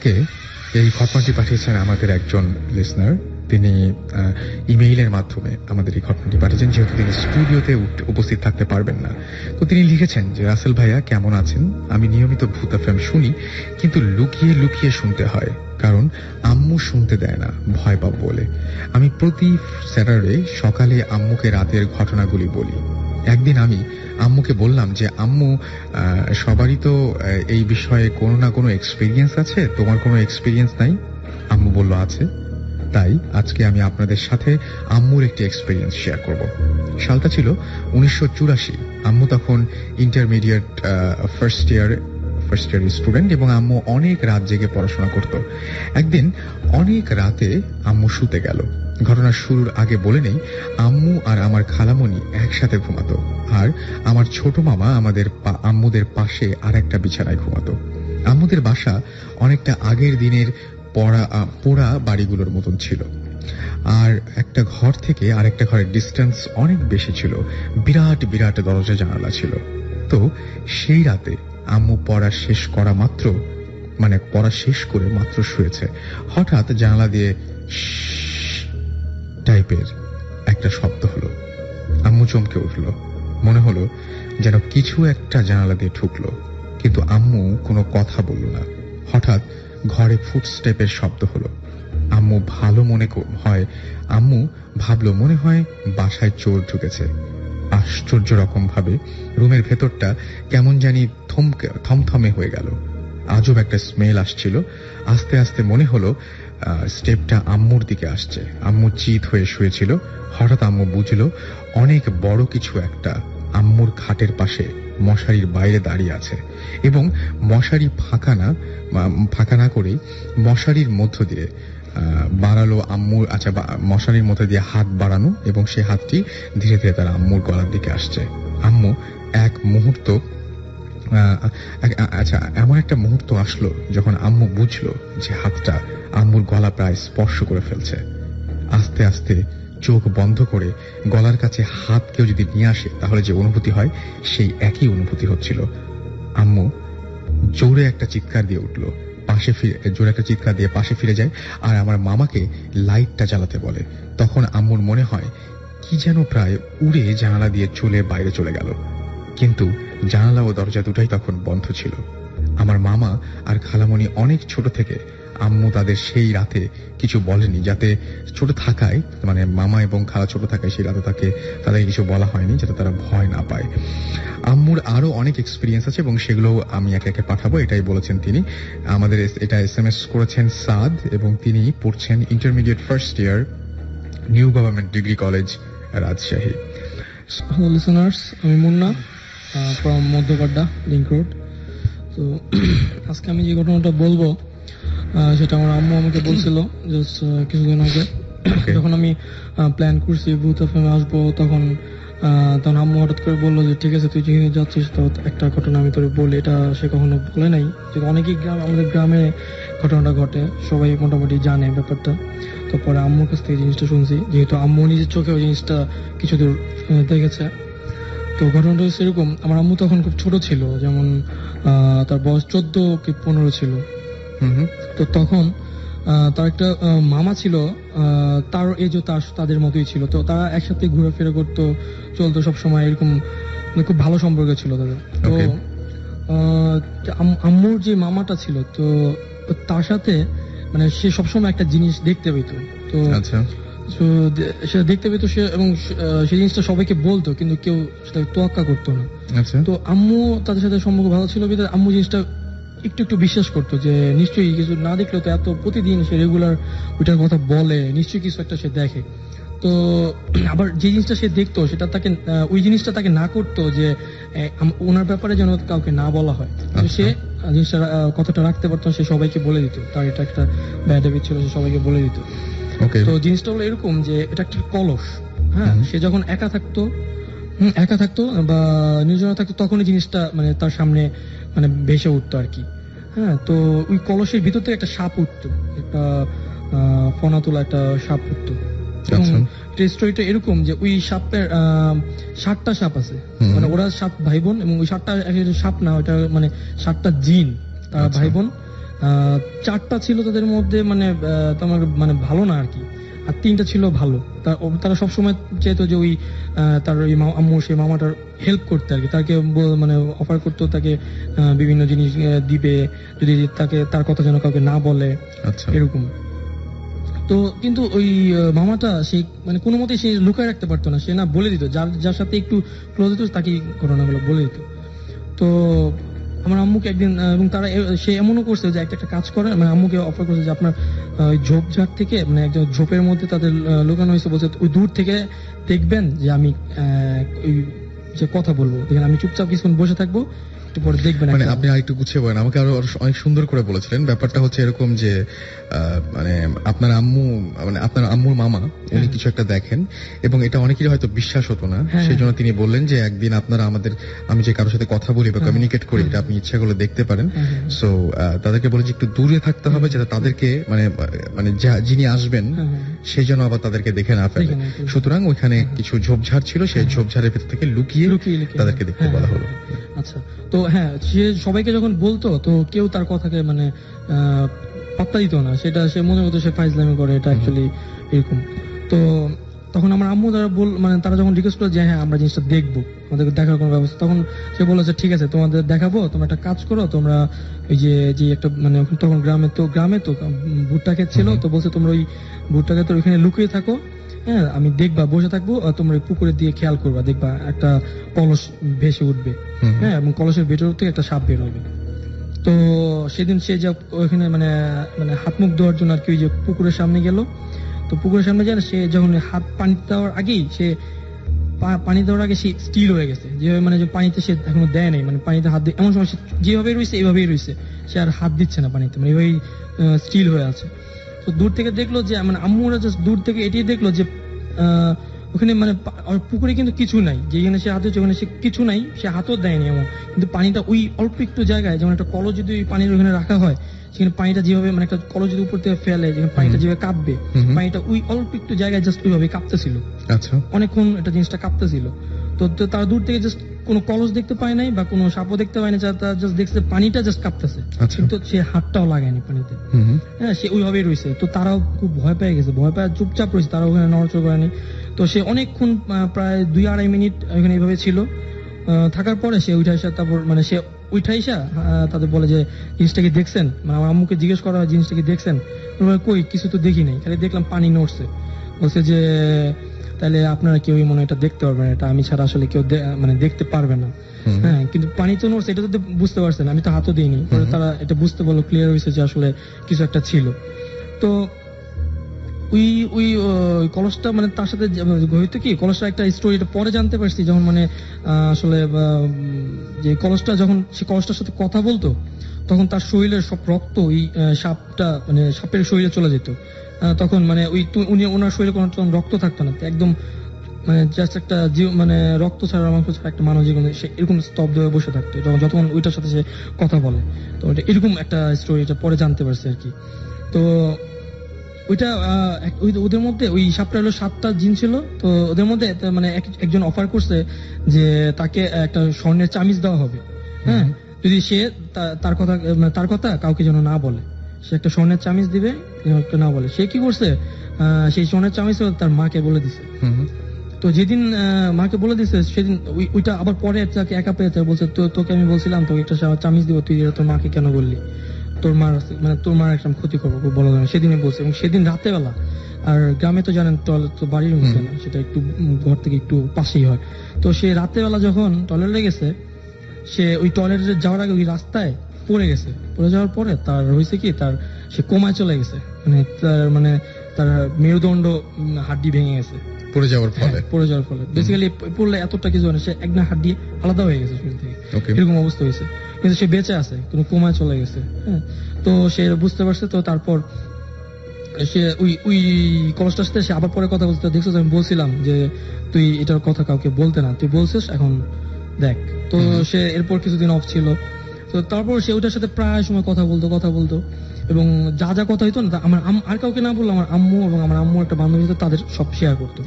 আমাকে এই ঘটনাটি পাঠিয়েছেন আমাদের একজন লিসনার। তিনি ইমেইলের মাধ্যমে আমাদের এই ঘটনাটি পাঠিয়েছেন, যেহেতু তিনি স্টুডিওতে উপস্থিত থাকতে পারবেন না। তো তিনি লিখেছেন যে, রাসেল ভাইয়া কেমন আছেন? আমি নিয়মিত ভূত এফএম শুনি, কিন্তু লুকিয়ে লুকিয়ে শুনতে হয়, কারণ আম্মু শুনতে দেয় না, ভয় পাব বলে। আমি প্রতি স্যাটারডে সকালে আম্মুকে রাতের ঘটনাগুলি বলি। একদিন আমি আম্মুকে বললাম যে, আম্মু, সবারই তো এই বিষয়ে কোনো না কোনো এক্সপিরিয়েন্স আছে, তোমার কোনো এক্সপিরিয়েন্স নাই? আম্মু বলল, আছে। তাই আজকে আমি আপনাদের সাথে আম্মুর একটি এক্সপিরিয়েন্স শেয়ার করব। সালটা ছিল 1984। আম্মু তখন ইন্টারমিডিয়েট ফার্স্ট ইয়ার স্টুডেন্ট, এবং আম্মু অনেক রাত জেগে পড়াশোনা করত। একদিন অনেক রাতে আম্মু শুতে গেল। ঘটনার শুরুর আগে বলে নেই, আম্মু আর আমার খালামণি একসাথে ঘুমাতো, আর আমার ছোট মামা আম্মুদের পাশে আর একটা বিছানায় ঘুমাতো। আম্মুদের বাসা অনেকটা আগের দিনের পোড়া বাড়িগুলোর মতন ছিল, আর একটা ঘর থেকে আরেকটা ঘরের ডিস্টেন্স অনেক বেশি ছিল। বিরাট বিরাট দরজা জানালা ছিল। তো সেই রাতে আম্মু পড়া শেষ করে মাত্র শুয়েছে, হঠাৎ জানালা দিয়ে টাইপের একটা শব্দ হলো। আম্মু চমকে উঠল। মনে হলো যেন কিছু একটা জানালা দিয়ে ঢুকলো, কিন্তু আম্মু কোনো কথা বলল না। হঠাৎ ঘরে ফুটস্টেপের শব্দ হলো। আম্মু ভাবলো মনে হয় বাসায় চোর ঢুকেছে। আশ্চর্য রকম ভাবে রুমের ভেতরটা কেমন জানি থমথমে হয়ে গেল। আজব একটা স্মেল আসছিল। আস্তে আস্তে মনে হলো স্টেপটা আম্মুর দিকে আসছে। আম্মু চিত হয়ে শুয়েছিল। হঠাৎ আম্মু বুঝলো অনেক বড় কিছু একটা আম্মুর খাটের পাশে মশারির বাইরে দাঁড়িয়ে আছে, এবং মশারি ফাঁকা না করেই মশারির মধ্য দিয়ে মশারির মধ্যে দিয়ে হাত বাড়ানো, এবং সেই হাতটি ধীরে ধীরে তার আম্মুর গলার দিকে আসছে। আম্মু এমন একটা মুহূর্ত আসলো যখন আম্মু বুঝলো যে হাতটা আম্মুর গলা প্রায় স্পর্শ করে ফেলছে। আস্তে আস্তে চোখ বন্ধ করে গলার কাছে হাত কেউ যদি নিয়ে আসে তাহলে যে অনুভূতি হয়, সেই একই অনুভূতি হচ্ছিল। আম্মু জোরে একটা চিৎকার দিয়ে উঠলো, পাশে ফিরে যায়, আর আমার মামাকে লাইটটা জ্বালাতে বলে। তখন আম্মুর মনে হয় কি যেন প্রায় উড়ে জানালা দিয়ে বাইরে চলে গেল, কিন্তু জানালা ও দরজা দুটাই তখন বন্ধ ছিল। আমার মামা আর খালামণি অনেক ছোট থেকে আম্মু তাদের সেই রাতে কিছু বলেনি, যাতে ছোট থাকায়, মানে মামা এবং খালা ছোট থাকায় সেই রাতে তাদের কিছু বলা হয়নি, যাতে তারা ভয় না পায়। আম্মুর আরো অনেক এক্সপিরিয়েন্স আছে, এবং সেগুলো আমি একে একে পাঠাবো, এটাই বলেছেন তিনি। আমাদের এটা SMS করেছেন সাদ, এবং তিনি পড়ছেন intermediate first year, new government degree college, Rajshahi. Hello listeners, আমি মুন্না ফ্রম মধ্যপাড্ডা লিংক রোড। তো আজকে আমি যে ঘটনাটা বলবো সেটা আমার আম্মু আমাকে বলছিল জাস্ট কিছুদিন আগে, যখন আমি প্ল্যান করছি ভূত এফএমে আসবো, তখন আম্মু হঠাৎ করে বললো যে, ঠিক আছে তুই যেখানে যাচ্ছিস তো একটা ঘটনা আমি তোর বলি। এটা সে কখনো বলে নাই, যে অনেকেই আমাদের গ্রামে ঘটনাটা ঘটে, সবাই মোটামুটি জানে ব্যাপারটা। তো পরে আম্মুর কাছ থেকে জিনিসটা শুনছি, যেহেতু আম্মু নিজের চোখে ওই জিনিসটা কিছু দূর দেখেছে। তো ঘটনাটা সেরকম, আমার আম্মু তখন খুব ছোট ছিল, যেমন তার বয়স 14 কি 15 ছিল। তো তখন তার একটা মামা ছিল, তার এজও তাদের মতোই ছিল। তো তারা একসাথে ঘোরাফেরা করতো, চলতো সবসময়, এরকম খুব ভালো সম্পর্ক ছিল তাদের। তো আম্মুর যে মামাটা ছিল, তো তার সাথে মানে সে সবসময় একটা জিনিস দেখতে পেত। তো সে দেখতে পেত এবং সেই জিনিসটা সবাইকে বলতো, কিন্তু কেউ সেটা তোয়াক্কা করতো না। তো আম্মু তাদের সাথে সম্পর্ক ভালো ছিল, আম্মু জিনিসটা একটু বিশ্বাস করতো যে নিশ্চয়ই কিছু না দেখলেও তো এত প্রতিদিন সে রেগুলার ওইটার কথা বলে, নিশ্চয়ই কিছু একটা সে দেখে। তো আবার যে জিনিসটা সে দেখতো সেটা ওই জিনিসটা তাকে না করতো যে ওনার ব্যাপারে যেন কাউকে না বলা হয়। সে জিনিসটা কথাটা রাখতে পারতো, সে সবাইকে বলে দিত। তার এটা একটা ব্যাড হ্যাবিট ছিল, সে সবাইকে বলে দিত। তো জিনিসটা হলো এরকম যে এটা একটা কলস। হ্যাঁ, সে যখন একা থাকতো বা নির্জনা থাকতো, তখনই জিনিসটা মানে তার সামনে মানে ভেসে উঠতো আর কি। হ্যাঁ, তো ওই কলসের ভিতর থেকে একটা সাপ উঠতো, একটা ফনা তোলা একটা সাপ উঠতো। স্টোরিটা এরকম যে ওই সাপের 7টা সাপ আছে, মানে ওরা 7 ভাই বোন, এবং ওই 7টা সাপ না, ওটা মানে 7টা জিন, তারা ভাই বোন। 4টা ছিল তাদের মধ্যে মানে তোমার মানে ভালো না আর কি, আর 3টা ছিল ভালো। তারা সবসময় চাইতো যে ওই তার ওই আম্মু সেই মামাটার হেল্প করতে আর কি, তাকে মানে অফার করতো তাকে বিভিন্ন জিনিস দিবে যদি তাকে তার কথা যেন কাউকে না বলে, আচ্ছা এরকম। তো কিন্তু ওই মামাটা সে মানে কোনো মতেই সে লুকায় রাখতে পারতো না, সে না বলে দিত, যার যার সাথে একটু ক্লোজ হতো তাকে ঘটনাগুলো বলে দিত। তো আমার আম্মুকে একদিন এবং তারা সে এমনও করছে যে একটা কাজ করে, মানে আম্মুকে অফার করছে যে আপনার ওই ঝোপঝাড় থেকে মানে একজন ঝোপের মধ্যে তাদের লুকানো হয়েছে, বলছে ওই দূর থেকে দেখবেন যে আমি ওই যে কথা বলবো, দেখেন আমি চুপচাপ কিছুক্ষণ বসে থাকবো, একটু পরে দেখবেন। মানে আপনি আরেকটু গুছিয়ে বলেন, আমাকে আরো অনেক সুন্দর করে বলেছিলেন। ব্যাপারটা হচ্ছে এরকম যে মানে আপনার আম্মু মানে আপনার আম্মুর মামা উনি কিছু একটা দেখেন এবং এটা অনেকেরই হয়তো বিশ্বাস হতো না, সেই জন্য তিনি বললেন যে একদিন আপনারা আমি যে কারোর সাথে কথা বলি বা কমিউনিকেট করি এটা আপনি ইচ্ছা করলে দেখতে পারেন। সো তাদেরকে বলে যে একটু দূরে থাকতে হবে, যাতে তাদেরকে মানে মানে যিনি আসবেন সেই জন্য আবার তাদেরকে দেখে না ফেলে। সুতরাং ওইখানে কিছু ঝোপঝাড় ছিল, সেই ঝোপঝাড়ের ভেতর থেকে লুকিয়ে তাদেরকে দেখতে বলা হলো। আচ্ছা, তো হ্যাঁ, সে সবাইকে যখন বলতো তো কেউ তার কথাকে মানে পাত্তা দিত না, সেটা সে মনে হতো সে ফাইজলামি করে, এটা অ্যাকচুয়ালি এরকম। তো তখন আমার আম্মু মানে তারা যখন রিকোয়েস্ট করে যে হ্যাঁ আমরা জিনিসটা দেখবো, আমাদের দেখার কোনো ব্যবস্থা, তখন সে বলেছে ঠিক আছে তোমাদের দেখাবো, তোমরা একটা কাজ করো, তোমরা ওই যে একটা মানে তখন গ্রামে তো ভুট্টা ক্ষেত ছিল, তো বলছে তোমরা ওই ভুট্টা ক্ষেত ওইখানে লুকিয়ে থাকো, হ্যাঁ আমি দেখবা বসে থাকবো, তোমরা পুকুরের দিয়ে খেয়াল করবা, দেখবা একটা কলস ভেসে উঠবে, হ্যাঁ এবং কলসের ভেতর থেকে একটা সাপ বের হবে। তো সেদিন সে যে ওইখানে মানে মানে হাত মুখ ধোয়ার জন্য আর কি ওই যে পুকুরের সামনে গেল, তো পুকুরের সামনে যায় সে যখন হাত পানি দেওয়ার আগেই সে পানি দেওয়ার আগে সে স্টিল হয়ে গেছে, যেভাবে মানে যে পানিতে সে এখনো দেয় নাই, মানে পানিতে হাত দিয়ে এমন সময় যেভাবে রয়েছে এইভাবেই রয়েছে, সে আর হাত দিচ্ছে না পানিতে, মানে এইভাবেই স্টিল হয়ে আছে। তো দূর থেকে দেখলো যে মানে আম্মুরা জাস্ট দূর থেকে এটাই দেখলো যে ওখানে মানে পুকুরে কিন্তু কিছু নাই, যেখানে সে হাত হচ্ছে ওখানে সে কিছু নাই, সে হাতও দেয়নি এমন, কিন্তু পানিটা ওই অল্প একটু জায়গায়, যেমন একটা কলস যদি ওই পানির ওখানে রাখা হয়, সেখানে পানিটা যেভাবে মানে একটা কলস যদি উপর থেকে ফেলে, যেখানে পানিটা যেভাবে কাঁপবে, পানিটা ওই অল্প একটু জায়গায় জাস্ট ওইভাবে কাঁপতেছিল। আচ্ছা, অনেকক্ষণ এটা জিনিসটা কাঁপতেছিল। তো তার দূর থেকে জাস্ট কোনো কলস দেখতে পায় নাই বা কোনো সাপও দেখতে পায় না, তার জাস্ট দেখছে পানিটা জাস্ট কাঁপতেছে, কিন্তু সে হাতটাও লাগায়নি পানিতে, হ্যাঁ সে ওইভাবেই রয়েছে। তো তারাও খুব ভয় পেয়ে গেছে, ভয় পেয়ে চুপচাপ রয়েছে, তারা ওখানে নড়াচড় করেনি। তো সে অনেকক্ষণ প্রায় 2-2.5 মিনিট ওখানে এইভাবে ছিল, থাকার পরে সে উঠাইসা তারপর মানে সে উঠাইসা তাদের বলে যে জিনিসটা কি দেখছেন, মানে আমার আম্মুকে জিজ্ঞেস করা হয় জিনিসটা কি দেখছেন, কই কিছু তো দেখি নাই, খালি দেখলাম পানি নড়ছে। বলছে যে তাহলে আপনারা কেউই মনে এটা দেখতে পারবেন, এটা আমি ছাড়া আসলে কেউ মানে দেখতে পারবে না, হ্যাঁ কিন্তু পানি তো নড়ছে এটা তো বুঝতে পারছেন, আমি তো হাতও দিইনি। পরে তারা এটা বুঝতে বললো, ক্লিয়ার হয়েছে যে আসলে কিছু একটা ছিল। তো ওই কলসটা মানে তার সাথে হয়তো কি কলসটা একটা স্টোরিটা পরে জানতে পারছি, যখন মানে আসলে যে কলসটা যখন সে কলসটার সাথে কথা বলতো, তখন তার শরীরের সব রক্ত ওই সাপটা মানে সাপের শরীরে চলে যেত। তখন মানে উনি ওনার শরীরে কোনো রক্ত থাকতো না, একদম মানে জাস্ট একটা মানে রক্ত ছাড়া মাংস ছাড়া একটা মানুষ জীবনে সে এরকম স্তব্ধ হয়ে বসে থাকতো যতক্ষণ ওইটার সাথে সে কথা বলে। তো এরকম একটা স্টোরি, এটা পরে জানতে পারছি আর কি। তো ওইটা ওদের মধ্যে ওই সাপটা হলো 7টা জিন ছিল। তো ওদের মধ্যে মানে একজন অফার করছে যে তাকে একটা স্বর্ণের চামিচ দেওয়া হবে, হ্যাঁ যদি সে তার কথা কাউকে যেন না বলে, সে একটা স্বর্ণের চামিচ দিবে না বলে। সে কি করছে, সেই স্বর্ণের চামিচ তার মাকে বলে দিছে। তো যেদিন মাকে বলে দিছে সেদিন ওইটা আবার পরে তাকে একা পেয়েছে, বলছে তোকে আমি বলছিলাম তোকে একটা চামিচ দিব, তুই তোর মাকে কেন বললি, তোর মার একটা ক্ষতি করবো বলা যায়। সেদিনই বলছে, এবং সেদিন রাতে বেলা, আর গ্রামে তো জানেন টয়লেট তো বাড়ির মধ্যে না, সেটা একটু ঘর থেকে একটু পাশেই হয়। তো সে রাতে বেলা যখন টয়লেটে গেছে, সে ওই টয়লেটে যাওয়ার আগে ওই রাস্তায় পড়ে গেছে। পড়ে যাওয়ার পরে তার হয়েছে কি, সে কোমায় চলে গেছে, মানে তার মেরুদণ্ড হাড্ডি ভেঙে গেছে পড়ে যাওয়ার ফলে। বেসিক্যালি পড়লে এতটা কিছু হয়, সে একটা হাড্ডি আলাদা হয়ে গেছে শরীর থেকে, এরকম অবস্থা হয়েছে, কিন্তু সে বেঁচে আছে, কিন্তু কোমায় চলে গেছে। হ্যাঁ, তো সে বুঝতে পারছে। তো তারপর সে ওই কলসটার সাথে সে আবার পরে কথা বলতে, দেখছো আমি বলছিলাম যে তুই এটার কথা কাউকে বলতে না, তুই বলছিস এখন দেখ। তো সে এরপর কিছুদিন অফ ছিল। তো তারপর সে ওটার সাথে প্রায় সময় কথা বলতো, এবং যা যা কথা হইতো না আমার আর কাউকে না বললো, আমার আম্মু এবং আমার আম্মু একটা বান্ধবী হতো, তাদের সব শেয়ার করতো,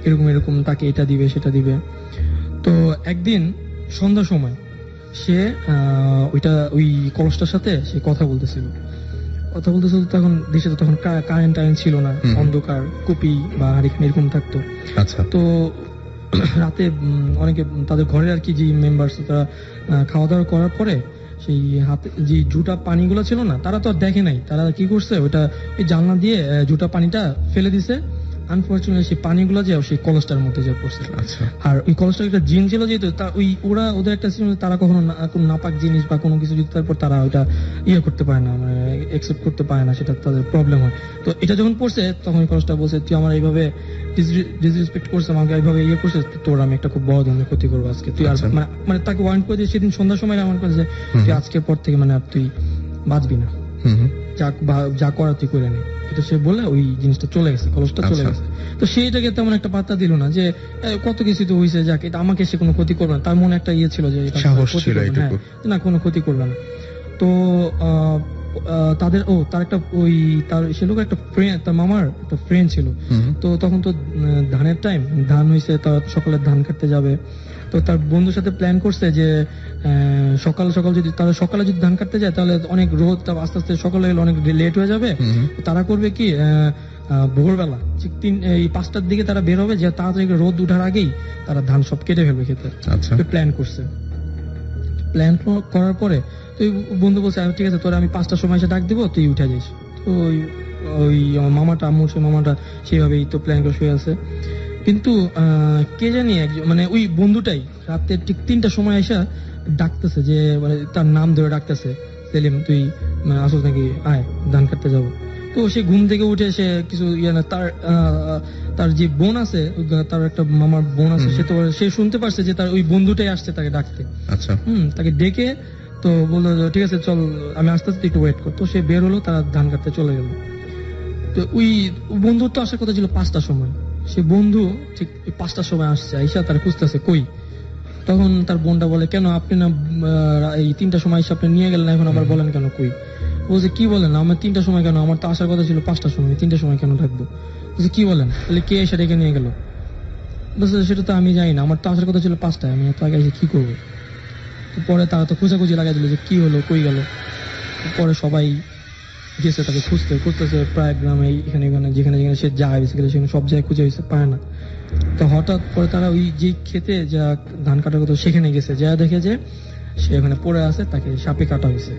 এরকম তাকে এটা দিবে সেটা দিবে। তো একদিন সন্ধ্যার সময় সে ওই কলসটার সাথে সে কথা বলতেছিল তখন দেশে তো তখন কারেন্ট ছিল না, অন্ধকার, কুপি বা হারিকেন এরকম থাকতো। আচ্ছা। তো রাতে অনেকে তাদের ঘরের আর কি যে মেম্বার্স তারা খাওয়া দাওয়া করার পরে সেই হাতে যে জুটা পানিগুলো ছিল না, তারা তো আর দেখে নাই, তারা কি করছে ওইটা এই জানলা দিয়ে জুটা পানিটা ফেলে দিছে। আনফরচুনেটলি সেই পানিগুলো যে সেই কলসটার মধ্যে যা পড়ছে। আচ্ছা। আর ওই কলসটার একটা জিন ছিল যেহেতু ওরা ওদের একটা তারা কখনো কোনো নাপাক জিনিস বা কোনো কিছু যদি তারপর তারা ওইটা করতে পারে না, মানে একসেপ্ট করতে পারে না, সেটা তাদের প্রবলেম হয়। তো এটা যখন পড়ছে তখন কলসটা বলছে তুই আমার এইভাবে ডিসরেসপেক্ট করছে, আমাকে এইভাবে করছে, তোর আমি একটা খুব বড় ধরনের ক্ষতি করবো আজকে তুই। আর মানে তাকে ওয়ার্ন করে দিয়ে সেদিন সন্ধ্যার সময় আমার কাছে তুই আজকের পর থেকে মানে আর তুই বাঁচবি না, যা করা তুই করে নে। এটা সে বলে ওই জিনিসটা চলে গেছে, কলসটা চলে গেছে। তো সেইটাকে তেমন একটা পাত্তা দিল না যে কত কিছু তো হয়েছে, যাক এটা আমাকে সে কোনো ক্ষতি করবে না, তার মনে একটা ছিল যে না কোনো ক্ষতি করবে না। তো তাদের তার একটা সে লোক একটা ফ্রেন্ড, তার মামার একটা ফ্রেন্ড ছিল। তো তখন তো ধানের টাইম, ধান হয়েছে, তারা সকালে ধান কাটতে যাবে। তো তার বন্ধুর সাথে প্ল্যান করছে যে সকাল সকাল যদি তারা সকালে যদি ধান কাটতে যায় তাহলে অনেক রোদ, আস্তে আস্তে সকালে গেলে অনেক লেট হয়ে যাবে। তারা করবে কি ভোরবেলা 5টার দিকে তারা বের হবে, যে তাড়াতাড়ি রোদ উঠার আগেই তারা ধান সব কেটে ফেলবে খেতে। প্ল্যান করছে। প্ল্যান করার পরে তো বন্ধু বলছে ঠিক আছে তোরা আমি 5টার সময় এসে ডাক দিব, তুই উঠে যাইস। তো ওই মামাটা আম্মুর সেই মামাটা সেইভাবেই তো প্ল্যান করে শুয়ে আছে। কিন্তু কে জানি একজন মানে ওই বন্ধুটাই রাতে ঠিক 3টার সময় এসে ডাকতেছে, যে মানে তার নাম ধরে ডাকতেছে, সেলিম তুই আসল নাকি, আয় ধান কাটতে যাবো। তো সে ঘুম থেকে উঠে সে কিছু না, তার যে বোন আছে, তার একটা মামার বোন আছে, সে শুনতে পারছে যে তার ওই বন্ধুটাই আসছে তাকে ডাকতে। আচ্ছা। তাকে ডেকে তো বললো ঠিক আছে চল আমি আসতে আসতে একটু ওয়েট কর। তো সে বের হলো, তারা ধান কাটতে চলে গেল। তো ওই বন্ধুর তো আসার কথা ছিল 5টার সময়, সে বন্ধু ঠিক 5টার সময় আসছে, আইসা তার খুঁজতেছে কই। তখন তার বোনটা বলে কেন আপনি না এই 3টার সময় এসে আপনি নিয়ে গেলেন, এখন আবার বলেন কেন কই। বলছে কি বলেন, আমার 3টার সময় কেন, আমার তো আসার কথা ছিল 5টার সময়, 3টার সময় কেন থাকবো। বলছে কি বলেন, তাহলে কে এসে ডেকে নিয়ে গেল। বলছে সেটা তো আমি জানি না, আমার তো আসার কথা ছিল 5টায়, আমি এত আগে এসে কি করবো। তো পরে তারা তো খোঁজাখুঁজি লাগাই দিল যে কি হলো, কই গেল। পরে সবাই গেছে তাকে খুঁজতেছে প্রায় গ্রামে, এখানে যেখানে সে যায় বেসিক্যালি সেখানে সব জায়গায় খুঁজে হয়েছে, পায় না। তো হঠাৎ পরে তারা ওই যে খেতে যা ধান কাটার কথা সেখানে গেছে, যা দেখে যে সে ওখানে পড়ে আছে, তাকে সাপে কাটা হয়েছে,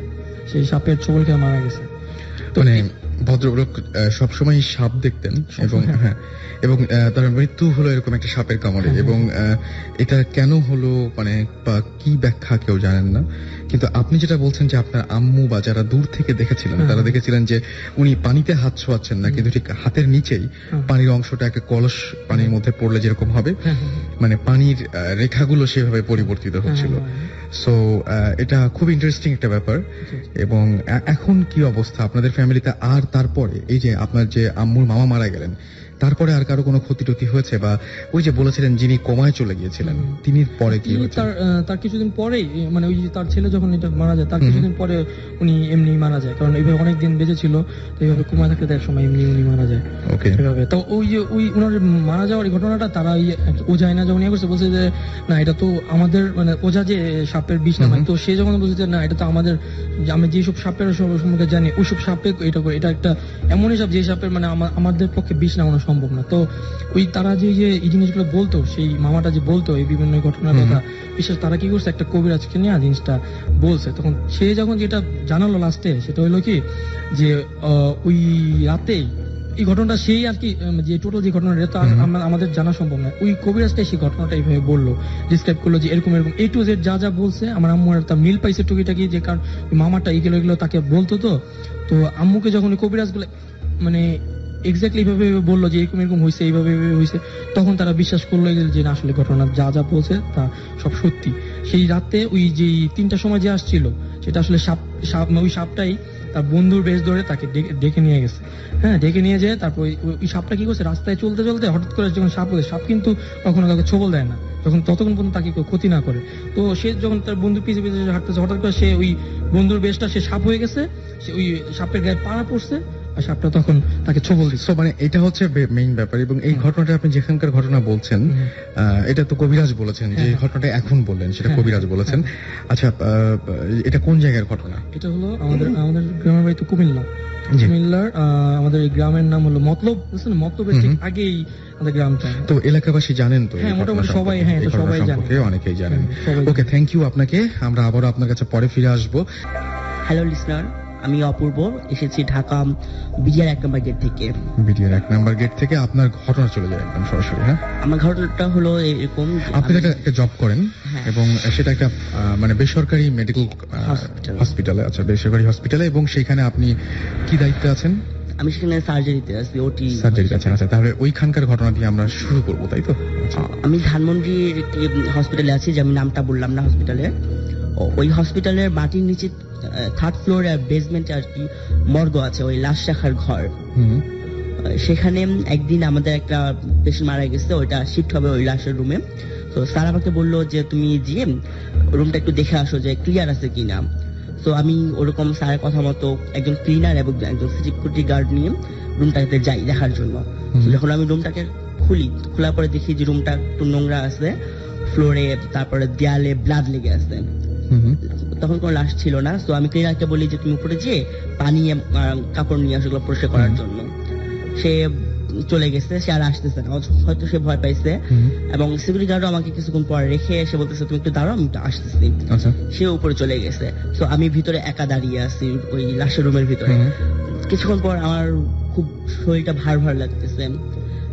সেই সাপের ছোবল খেয়ে মারা গেছে। তো ভদ্রলোক সবসময় সাপ দেখতেন এবং তার মৃত্যু হলো এরকম একটা সাপের কামড়ে। এবং এটা কেন হলো মানে বা কি ব্যাখ্যা কেউ জানেন না। কিন্তু আপনি যেটা বলছেন যে আপনার আম্মু বা যারা দূর থেকে দেখেছিলেন তারা দেখেছিলেন যে উনি পানিতে হাত ছোঁয়াচ্ছেন না, কিন্তু ঠিক হাতের নিচেই পানির অংশটা একটা কলস পানির মধ্যে পড়লে যেরকম হবে, মানে পানির রেখাগুলো সেভাবে পরিবর্তিত হচ্ছিল। সো এটা খুব ইন্টারেস্টিং একটা ব্যাপার। এবং এখন কি অবস্থা আপনাদের ফ্যামিলিতে? আর তারপরে এই যে আপনার যে আম্মুর মামা মারা গেলেন, তারপরে আর কারো কোনো ক্ষতি টতি হয়েছে? বা ওই যে বলেছিলেন যিনি কোমায় চলে গিয়েছিলেন, তিনি পরে কি হয়েছে? তার কিছুদিন পরেই মানে ওই যে তার ছেলে যখন এটা মারা যায়, তার কিছুদিন পরে উনি এমনি মারা যায়, কারণ এইভাবে অনেকদিন বেঁচে ছিল, তো এইভাবে কোমায় থাকতে এক সময় এমনি উনি মারা যায়। ওকে। তো ওই যে ওনার মারা যাওয়ার এই ঘটনাটা তারা ওঝায় না যখন করছে, বলছে যে না এটা তো আমাদের মানে ওঝা যে সাপের বিষ নামায়, তো সে যখন বলছে যে না এটা তো আমাদের, আমি যেসব সাপের সম্পর্কে জানি ওইসব সাপে এটা করে, এটা একটা এমনই সাপ যে সাপের মানে আমাদের পক্ষে বিষ নামানো সম্ভব না। তো ওই তারা যে এই জিনিসগুলো বলতো, সেই মামাটা যে বলতো এই বিভিন্ন ঘটনার কথা, বিশেষ তারা কি করছে একটা কবিরাজকে নিয়ে জিনিসটা বলছে। তখন সে যখন যেটা জানালো লাস্টে, সেটা হলো কি যে ওই রাতেই এই ঘটনাটা সেই আর কি যে টোটাল যে ঘটনাটা তো আমাদের জানা সম্ভব না, ওই কবিরাজটাই সেই ঘটনাটা এইভাবে বললো, ডিসক্রাইব করলো যে এরকম এরকম A to Z যা যা বলছে। আমার আম্মু তার মিল পাইছে টুকিটাকি, যে কারণ মামাটা এগুলো তাকে বলতো। তো আম্মুকে যখন ওই কবিরাজগুলো মানে এক্স্যাক্টলি এইভাবে বললো যে এরকম এরকম হয়েছে, এইভাবে হয়েছে, তখন তারা বিশ্বাস করলো যে না আসলে ঘটনা যা যা বলছে তা সব সত্যি। সেই রাতে ওই যে 3টার সময় যে আসছিল, সেটা আসলে ওই সাপটাই তার বন্ধুর বেশ ধরে তাকে ডেকে নিয়ে গেছে। ডেকে নিয়ে যায়। তারপর ওই সাপটা কি করছে, রাস্তায় চলতে চলতে হঠাৎ করে যখন সাপ কিন্তু কখনো কাউকে ছোবল দেয় না, ততক্ষণ পর্যন্ত তাকে কেউ ক্ষতি না করে। তো সে যখন তার বন্ধু পিছিয়ে পিছিয়ে হাঁটতেছে, হঠাৎ করে সে ওই বন্ধুর বেশটা সে সাপ হয়ে গেছে, সে ওই সাপের গায়ে পাড়া পড়ছে, সাপটা তখন তাকে ছোবল দিচ্ছে। So, মানে এটা হচ্ছে মেইন ব্যাপার। এবং এই ঘটনাটা আপনি যেখানকার ঘটনা বলছেন, এটা তো কবিরাজ বলেছেন, যে ঘটনাটা এখন বললেন সেটা কবিরাজ বলেছেন। আচ্ছা, এটা কোন জায়গার ঘটনা? এটা হলো আমাদের গ্রামের বাড়ি তো কুমিল্লা। কুমিল্লার আমাদের এই গ্রামের নাম হলো মতলব। বুঝছেন, মতলবের ঠিক আগেই আমাদের গ্রামটা। তো এলাকাবাসী জানেন তো? হ্যাঁ, মোটামুটি সবাই, হ্যাঁ, এটা সবাই জানে, অনেকেই জানেন। ওকে, থ্যাংক ইউ আপনাকে। আমরা আবারও আপনার কাছে পরে ফিরে আসবো। হ্যালো লিসনার, আমি অপূর্ব, এসেছি ঢাকা বিডিআর 1 নম্বর গেট থেকে। বিডিআর 1 নম্বর গেট থেকে আপনার ঘটনা চলে যায় একদম সরাসরি। হ্যাঁ, আমার ঘটনাটা হলো এরকম, আপনি একটা জব করেন এবং সেটা একটা মানে বেসরকারি মেডিকেল হসপিটালে। আচ্ছা, বেসরকারি হসপিটালে, এবং সেখানে আপনি কি দায়িত্বে আছেন? আমি সেখানে সার্জারিতে আছি, ওটি সার্জারিতে আছেন। আচ্ছা, তাহলে ওইখানকার ঘটনা দিয়ে আমরা শুরু করবো, তাই তো? আমি ধানমন্ডির একটি হসপিটালে আছি, যে আমি নামটা বললাম না হসপিটালে। ওই হসপিটালের মাটির নিচে 3rd ফ্লোরে আর বেসমেন্টে আর কি মর্গ আছে, ওই লাশ রাখার ঘর। সেখানে একদিন আমাদের একটা পেশেন্ট মারা গেছে, ওইটা শিফট হবে ওই লাশের রুমে। তো স্যার আমাকে বললো যে তুমি গিয়ে রুমটা একটু দেখে আসো যে ক্লিয়ার আছে কিনা। তো আমি ওরকম স্যারের কথা মতো একজন ক্লিনার এবং একজন সিকিউরিটি গার্ড নিয়ে রুমটাতে যাই দেখার জন্য। যখন আমি রুমটাকে খোলার পরে দেখি যে রুমটা একটু নোংরা আছে, ফ্লোরে, তারপরে দেয়ালে ব্লাড লেগে আছে। তখন কোনো লাশ ছিল না। তো আমি ক্লিনারকে বলি যে তুমি উপরে যেয়ে পানি কাপড় নিয়ে আসো এগুলো পরিষ্কার করার জন্য। সে চলে গেছে, সে আর আসতেছে না, হয়তো সে ভয় পাইছে। এবং সিকিউরিটি গার্ডও আমাকে কিছুক্ষণ পরে রেখে এসে বলতেছে তুমি একটু দাঁড়াও, আমি একটু আসতেছি। সে উপরে চলে গেছে। তো আমি ভিতরে একা দাঁড়িয়ে আছি ওই লাশের রুমের ভিতরে। কিছুক্ষণ পর আমার খুব শরীরটা ভার ভার লাগতেছে,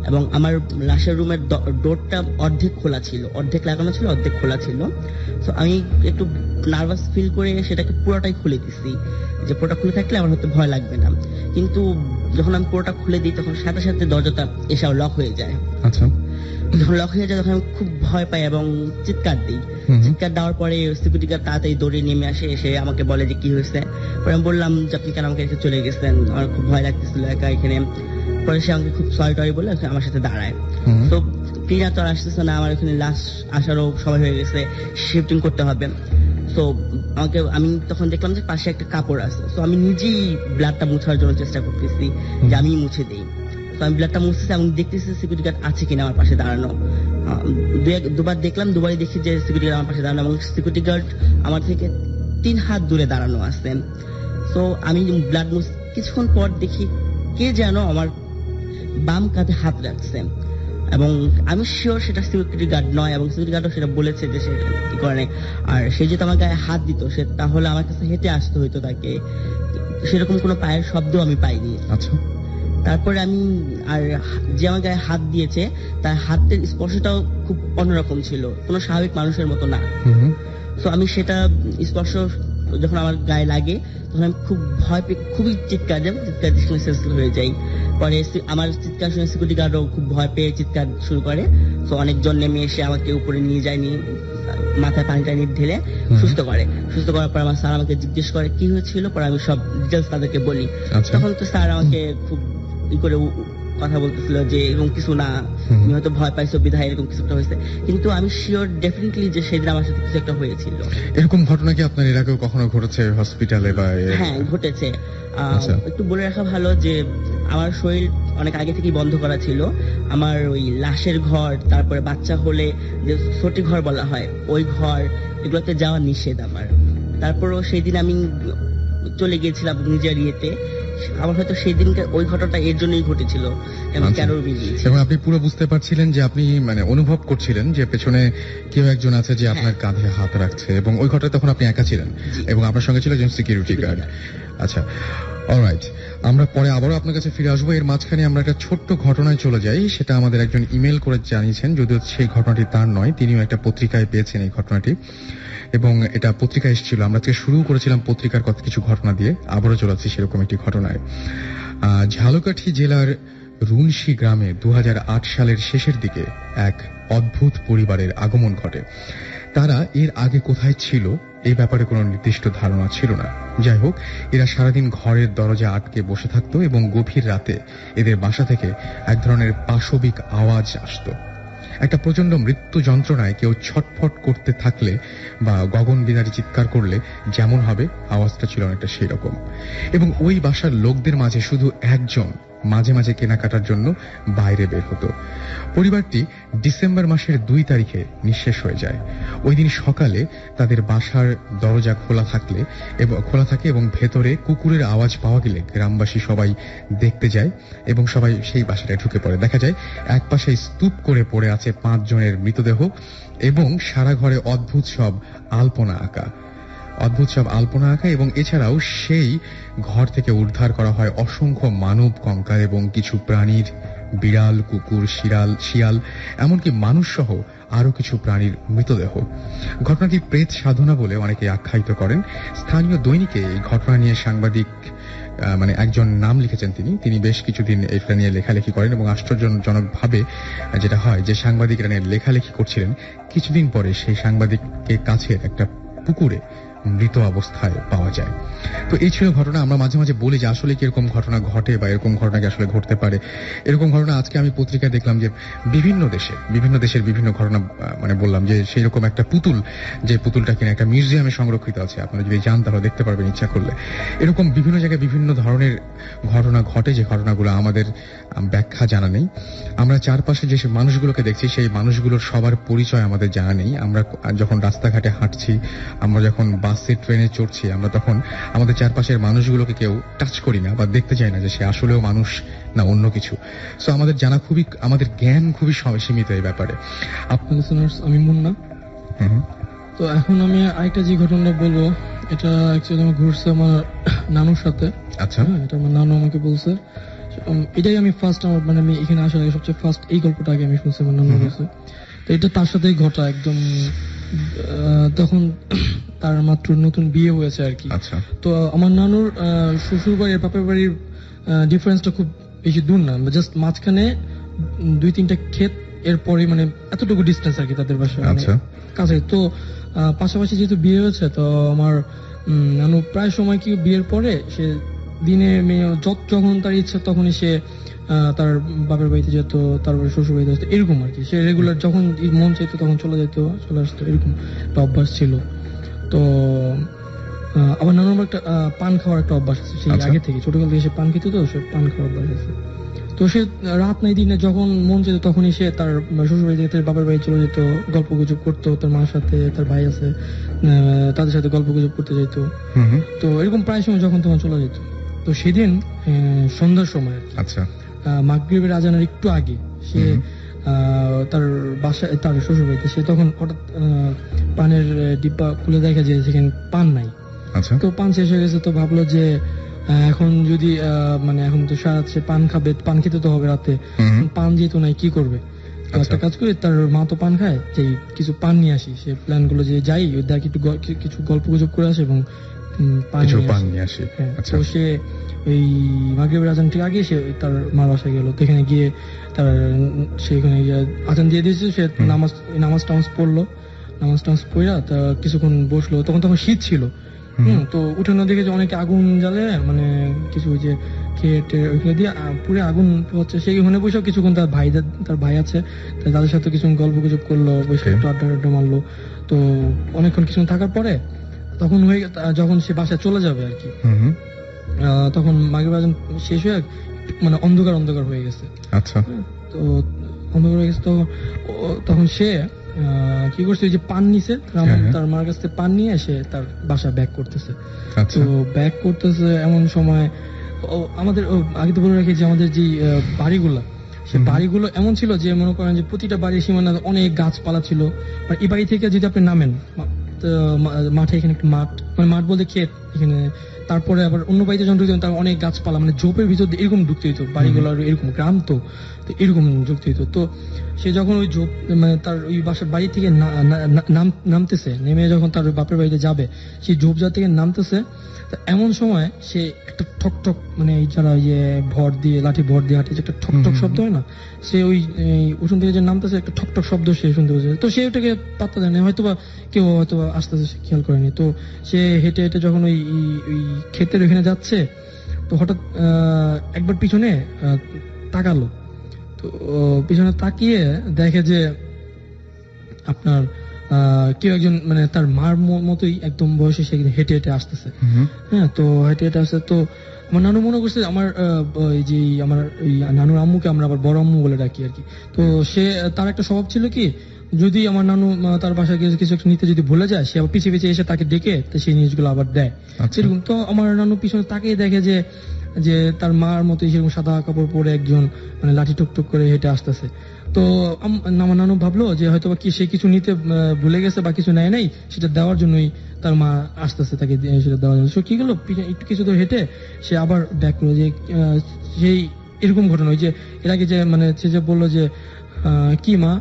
এবং আমার লাশের রুমের ডোরটা অর্ধেক খোলা ছিল, অর্ধেক লাগানো ছিল, অর্ধেক খোলা ছিল। তো আমি একটু নার্ভাস ফিল করে সেটাকে পুরোটাই খুলে দিছি, যে পুরোটা খুলে থাকলে আমার হয়তো ভয় লাগবে না। কিন্তু যখন আমি পুরোটা খুলে দিই তখন সাথে সাথে দরজাটা এসে লক হয়ে যায়। আচ্ছা, যখন লক হয়ে যায় তখন আমি খুব ভয় পাই এবং চিৎকার দিই। চিৎকার দেওয়ার পরে সিকিউরিটি গার্ড তাড়াতাড়ি দৌড়ে নেমে আসে, এসে আমাকে বলে যে কি হয়েছে। পরে আমি বললাম যে আপনি কেন আমাকে রেখে চলে গেছেন, আমার খুব ভয় লাগতেছিল একা এখানে। পরে সে আমাকে খুব সরি টরি বলে আমার সাথে দাঁড়ায়। তো ক্লিনার তো আর আসতেছে না, আমার এখানে লাশ আসারও সময় হয়ে গেছে, শিফটিং করতে হবে। তো আমি তখন দেখলাম যে পাশে একটা কাপড় আছে। তো আমি নিজেই ব্লাডটা মুছার জন্য চেষ্টা করতেছি যে আমি মুছে দিই। তো আমি ব্লাডটা মুছতেছি এবং দেখতেছি সিকিউরিটি গার্ড আছে কিনা আমার পাশে দাঁড়ানো। দুবার দেখলাম, দুবারই দেখি যে সিকিউরিটি গার্ড আমার পাশে দাঁড়ানো, এবং সিকিউরিটি গার্ড আমার থেকে 3 হাত দূরে দাঁড়ানো আছে। তো আমি ব্লাড কিছুক্ষণ পর দেখি কে যেন আমার বাম কাঁধে হাত রাখছে, এবং আমি শিওর সেটা সিকিউরিটি গার্ড নয়, এবং সিকিউরিটি গার্ডও সেটা বলেছে যে সে কি করে। আর সে যেহেতু আমার গায়ে হাত দিত, সে তাহলে আমার কাছে হেঁটে আসতে হইতো তাকে, সেরকম কোনো পায়ের শব্দ আমি পাইনি। আচ্ছা, তারপরে আমি আর যে আমার গায়ে হাত দিয়েছে তার হাতের স্পর্শটাও খুব অন্যরকম ছিল, কোনো স্বাভাবিক মানুষের মতো না। তো আমি সেটা স্পর্শ যখন আমার গায়ে লাগে তখন আমি খুব ভয় পেয়ে খুবই চিৎকার হয়ে যাই। পরে আমার চিৎকার শুনে সিকিউরিটি গার্ডও খুব ভয় পেয়ে চিৎকার শুরু করে। তো অনেকজন নেমে এসে আমাকে উপরে নিয়ে যায়, নিয়ে মাথায় পানি টানি ঢেলে সুস্থ করার পর আমার স্যার আমাকে জিজ্ঞেস করে কি হয়েছিল। পরে আমি সব ডিটেলস তাদেরকে বলি। তখন তো স্যার আমাকে খুব করে কথা বলতেছিল যে এরকম কিছু না, তুমি হয়তো ভয় পাইছো বিধায় এরকম কিছু একটা হয়েছে। কিন্তু আমি শিওর ডেফিনেটলি যে সেদিন আমার সাথে কিছু একটা হয়েছিল। এরকম ঘটনা কি আপনার এর আগেও কখনো ঘটেছে হসপিটালে বা? হ্যাঁ, ঘটেছে। একটু বলে রাখা ভালো যে আমার শরীর অনেক আগে থেকেই বন্ধ করা ছিল। আমার ওই লাশের ঘর, তারপরে বাচ্চা হলে যে ছোটি ঘর বলা হয় ওই ঘর, এগুলোতে যাওয়া নিষেধ আমার। তারপরও সেই দিন আমি চলে গিয়েছিলাম নিজের ইয়েতে। আমার হয়তো সেই দিনকে ওই ঘটনাটা এর জন্যই ঘটেছিল, আমি কেন বেরিয়েছি। এবং আপনি পুরো বুঝতে পারছিলেন যে আপনি মানে অনুভব করছিলেন যে পেছনে কেউ একজন আছে যে আপনার কাঁধে হাত রাখছে, এবং ওই ঘটনায় তখন আপনি একা ছিলেন এবং আপনার সঙ্গে ছিল একজন সিকিউরিটি গার্ড। আচ্ছা, অলরাইট, আমরা পরে আবারও আপনার কাছে ফিরে আসবো। এর মাঝখানে আমরা একটা ছোট্ট ঘটনায় চলে যাই। সেটা আমাদের একজন ইমেল করে জানিয়েছেন, যদিও সেই ঘটনাটি তার নয়, তিনিও একটা পত্রিকায় পেয়েছেন এই ঘটনাটি, এবং এটা পত্রিকায় এসেছিল। আমরা আজকে শুরু করেছিলাম পত্রিকার কত কিছু ঘটনা দিয়ে, আবারও চলাচ্ছি সেরকম একটি ঘটনায়। ঝালকাঠি জেলার রুনশি গ্রামে 2008 সালের শেষের দিকে এক অদ্ভুত পরিবারের আগমন ঘটে। তারা এর আগে কোথায় ছিল এই ব্যাপারে কোনো নির্দিষ্ট ধারণা ছিল না। যাই হোক, এরা সারাদিন ঘরের দরজা আটকে বসে থাকতো এবং গভীর রাতে এদের বাসা থেকে এক ধরনের পাশবিক আওয়াজ আসতো। একটা প্রচন্ড মৃত্যু যন্ত্রণায় কেউ ছটফট করতে থাকলে বা গগন বিদারী চিৎকার করলে যেমন হবে, আওয়াজটা ছিল অনেকটা সেই রকম। এবং ওই বাসার লোকদের মাঝে শুধু একজন মাঝে মাঝে কেনাকাটার জন্য বাইরে বের হতো। পরিবারটি ডিসেম্বর মাসের 2 তারিখে নিঃশেষ হয়ে যায়। ওই দিন সকালে তাদের বাসার দরজা খোলা থাকে এবং ভেতরে কুকুরের আওয়াজ পাওয়া গেলে গ্রামবাসী সবাই দেখতে যায় এবং সবাই সেই বাসাটায় ঢুকে পড়ে। দেখা যায় এক পাশে স্তূপ করে পড়ে আছে 5 জনের মৃতদেহ এবং সারা ঘরে অদ্ভুত সব আলপনা আঁকা এবং এছাড়াও সেই ঘর থেকে উদ্ধার করা হয় অসংখ্য মানব কঙ্কাল এবং কিছু প্রাণীর, বিড়াল, কুকুর, শিয়াল, এমনকি মানুষ সহ আরো কিছু প্রাণীর মৃতদেহ। ঘটনাটি প্রেত সাধনা বলে অনেকে আখ্যায়িত করেন। স্থানীয় দৈনিকে এই ঘটনা নিয়ে সাংবাদিক একজন নাম লিখেছেন, তিনি বেশ কিছুদিন এটা নিয়ে লেখালেখি করেন এবং আশ্চর্যজনকভাবে যেটা হয় যে সাংবাদিকরা নিয়ে লেখালেখি করছিলেন, কিছুদিন পরে সেই সাংবাদিকের কাছে একটা পুকুরে মৃত অবস্থায় পাওয়া যায়। তো এই ছিল ঘটনা। আমরা মাঝে মাঝে বলি যে আসলে কি এরকম ঘটনা ঘটে বা এরকম ঘটনা কি আসলে ঘটতে পারে। এরকম ঘটনা আজকে আমি পত্রিকায় দেখলাম যে বিভিন্ন দেশের বিভিন্ন ঘটনা, বললাম যে সেই রকম একটা পুতুল, যে পুতুলটা কিনা একটা মিউজিয়ামে সংরক্ষিত আছে, আপনারা যদি যান তাহলে দেখতে পারবেন ইচ্ছা করলে। এরকম বিভিন্ন জায়গায় বিভিন্ন ধরনের ঘটনা ঘটে, যে ঘটনাগুলো আমাদের ব্যাখ্যা জানা নেই। আমরা চারপাশে যে মানুষগুলোকে দেখছি সেই মানুষগুলোর সবার পরিচয় আমাদের জানা নেই। আমরা যখন রাস্তাঘাটে হাঁটছি, আমরা যখন বাসে ট্রেনে চড়ছি, আমরা তখন আমাদের চারপাশের মানুষগুলোকে কেউ টাচ করি না বা দেখতে চাই না যে সে আসলেও মানুষ না অন্য কিছু। সো আমাদের জ্ঞান খুবই সীমিত এই ব্যাপারে। আপনাদের আমি মুন্না। তো এখন আমি আরেকটা যে ঘটনা বলবো, এটা অ্যাকচুয়ালি আমার ঘুরছে আমার নানুর সাথে। আচ্ছা, এটা আমার নানু আমাকে বলছে। এটাই আমি ফার্স্ট আমি এখানে আসার আগে সবচেয়ে ফার্স্ট এই গল্পটা আগে আমি শুনছি আমার নানু বলছে। তো এটা তার সাথেই ঘটা একদম, তখন তার মাত্র নতুন বিয়ে হয়েছে আর কি। আচ্ছা। তো আমার নানুর শ্বশুর বাড়ি আর বাপের বাড়ির ডিফারেন্সটা খুব বেশি দূর না, জাস্ট মাঝখানে 2-3টা ক্ষেত, এরপরে এতটুকু ডিস্টেন্স আর কি তাদের বাসা। আচ্ছা, কাছে তো পাশাপাশি যেহেতু বিয়ে হয়েছে, তো আমার নানু প্রায় সময় কি বিয়ের পরে সে দিনে যখন তার ইচ্ছা তখনই সে তার বাপের বাড়িতে যেত, তারপরে শ্বশুর বাড়িতে যেত, এরকম আর কি। সে রেগুলার যখন মন চাইতো তখন চলে আসতো, এরকম একটা অভ্যাস ছিল। তো আমার নানুর একটা পান খাওয়ার একটা অভ্যাস আছে সেই আগে থেকে, ছোটকাল থেকে সে পান খেত, তো সে পান খাওয়ার অভ্যাস আছে। তো সে রাত নাই দিনে যখন মন যেত তখনই সে তার শ্বশুর বাড়ি যেত, বাপের বাড়ি চলে যেত, গল্প গুজব করতো, তার মার সাথে, তার ভাই আছে তাদের সাথে গল্প গুজব করতে যেত। তো এরকম প্রায় সময় যখন তখন চলে যেত। তো সেদিন সন্ধ্যার সময়, আচ্ছা, মাগরিবের আজানের একটু আগে সে তার বাসায়, তার শ্বশুর বাড়িতে, সে তখন হঠাৎ পানের ডিব্বা খুলে দেখা যায় সেখানে পান নাই। আচ্ছা। তো পান শেষ হয়ে গেছে, তো ভাবলো যে এখন যদি এখন তো সারা সে পান খাবে, পান খেতে তো হবে রাতে, পান যেহেতু নাই কি করবে। একটা কাজ করে, তার মা তো পান খায়, যে কিছু পান নিয়ে আসি। সে প্ল্যান গুলো যে যাই দেখ একটু কিছু গল্প গুজব করে আসে এবং পান নিয়ে আসি। তো সে ওই মাগরিবের আজান ঠিক আগে সে তার মার বাসায় গেল। তো এখানে গিয়ে সেখানে আজান দিয়ে দিয়েছে, সে নামাজ পড়লো। নামাজ পড়া তা কিছুক্ষণ বসলো, তখন শীত ছিল। তো উঠানোর দিকে যে অনেকে আগুন জ্বালে, কিছু যে খেয়ে ওইখানে দিয়ে পুরো আগুন হচ্ছে, সেইখানে বসেও কিছুক্ষণ তার ভাই আছে, তাদের সাথে কিছুক্ষণ গল্প গুজব করলো, বসে একটু আড্ডা মারলো। তো অনেকক্ষণ কিছুক্ষণ থাকার পরে তখন যখন সে বাসায় চলে যাবে আর কি, তখন মাগরিব আজান শেষ হয়ে অন্ধকার হয়ে গেছে। আচ্ছা। তো অন্ধকার হয়ে গেছে, তো তখন সে কি করছে, যে পান নিছে, তার মার কাছ থেকে পান নিয়ে এসে তার বাসা ব্যাক করতেছে। তো ব্যাক করতেছে এমন সময় আমাদের আগে তো বলে রাখি যে আমাদের যে বাড়িগুলা, সে বাড়িগুলো এমন ছিল যে মনে করেন যে প্রতিটা বাড়ির সীমানা অনেক গাছপালা ছিল। আর এই বাড়ি থেকে যদি আপনি নামেন মাঠে, এখানে একটা মাঠ বলতে ক্ষেত এখানে, তারপরে আবার অন্য বাড়িতে যখন ঢুকতেন তার অনেক গাছপালা, ঝোপের ভিতর এরকম ঢুকতে হইতো, বাড়িগুলো এরকম গ্রাম তো এরকম ঢুকতে হইতো। তো সে যখন ওই ঝোপ তার ওই বাসার বাড়ি থেকে নামতেছে, নেমে যখন তার বাপের বাড়িতে যাবে, সেই ঝোপঝাড় থেকে নামতেছে, এমন সময় সে একটা ঠকঠক, যারা লাঠি ভর দিয়ে হাঁটে, একটা ঠকঠক শব্দ হয় না, সে ওই উঠোন থেকে যে নামতেছে একটা ঠকঠক শব্দ সে শুনতে পেয়েছে। তো সে ওটাকে পাত্তা দেয় না, হয়তোবা কেউ আস্তে আস্তে খেয়াল করেনি। তো সে হেঁটে হেঁটে যখন ওই ক্ষেতের ওইখানে যাচ্ছে, তো হঠাৎ একবার পিছনে তাকালো। তো পিছনে তাকিয়ে দেখে যে আপনার কেউ একজন মানে তার মার মতোই একদম বয়সে সে হেঁটে হেঁটে আসতেছে। হ্যাঁ, তো হেঁটে হেঁটে আসছে। তো আমার নানু মনে করছে আমার এই যে আমার এই নানুর আম্মুকে আমরা আবার বড় আম্মু বলে ডাকি আর কি। তো সে তার একটা স্বভাব ছিল কি, যদি আমার নানু তার বাসায় গিয়ে কিছু একটা নিতে যদি ভুলে যায়, সে আবার পিছিয়ে পিছিয়ে এসে তাকে ডেকে সেই জিনিসগুলো আবার দেয়। সেরকম তো আমার নানু পিছনে তাকেই দেখে যে যে তার মার মতো সেরকম সাদা কাপড় পরে একজন মানে লাঠি টুকটুক করে হেঁটে আসতেছে। তো আমার নানু ভাবলো যে হয়তো বা কি সে কিছু নিতে ভুলে গেছে বা কিছু নেয় নাই, সেটা দেওয়ার জন্যই তার মা আসতেছে তাকে সেটা দেওয়ার জন্য। সে কি করলো, একটু কিছু দূর হেঁটে সে আবার ব্যাক করলো। যে সেই এরকম ঘটনা ওই যে এর আগে যে মানে সে যে বললো যে কি মা,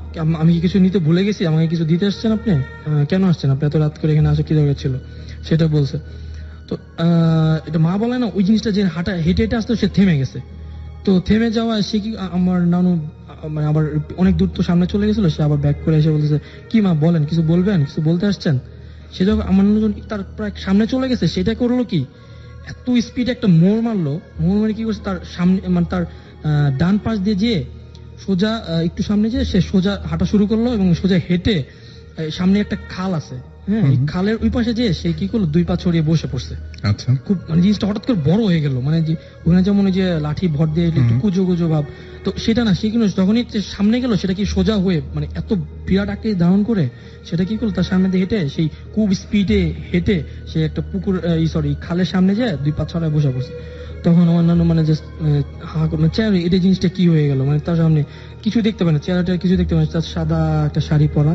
আমি কি কিছু নিতে ভুলে গেছি, আমাকে কিছু দিতে আসছেন আপনি, কেন আসছেন আপনি এত রাত করে এখানে আসা কি দরকার ছিল, সেটা বলছে। তো এটা মা বলে না, ওই জিনিসটা যে হেঁটে হেঁটে আসতো, সে থেমে গেছে। তো থেমে যাওয়া সে কি আমার নানু মানে আবার অনেক দূর তো সামনে চলে গেছিল, সে আবার ব্যাক করে এসে বলতেছে কি মা বলেন, কিছু বলবেন, কিছু বলতে আসছেন। সে যখন আমার নানু তার প্রায় সামনে চলে গেছে, সেটা করলো কি, এত স্পিড একটা মোড় মারলো। মোড় মারে কি করছে, তার সামনে মানে তার ডান পাশ দিয়ে যেয়ে সোজা একটু সামনে যেয়ে সে সোজা হাঁটা শুরু করলো এবং সোজা হেঁটে সামনে একটা খাল আছে, হ্যাঁ, এই খালের ওই পাশে যেয়ে সে কি করলো, দুই পা ছড়িয়ে বসে পড়ছে। আচ্ছা, খুব মানে জিনিসটা হঠাৎ করে বড় হয়ে গেল, মানে যে ওখানে যেমন ওই যে লাঠি ভর দিয়ে একটু কুজো কুজো ভাব, তো সেটা না, সে কিন্তু যখনই সামনে গেল সেটা কি সোজা হয়ে মানে এত বিরাট আকারে ধারণ করে সেটা কি করলো, তার সামনে দিয়ে হেঁটে সেই খুব স্পিডে হেঁটে সে একটা পুকুর সরি খালের সামনে যায় দুই পা ছড়ায় বসে পড়ছে। তখন আমার নানু মানে জাস্ট চেহারা, এটা জিনিসটা কি হয়ে গেল, মানে তার সামনে কিছু দেখতে পায় না, চেহারাটা কিছু দেখতে পায় না, তার সাদা একটা শাড়ি পরা,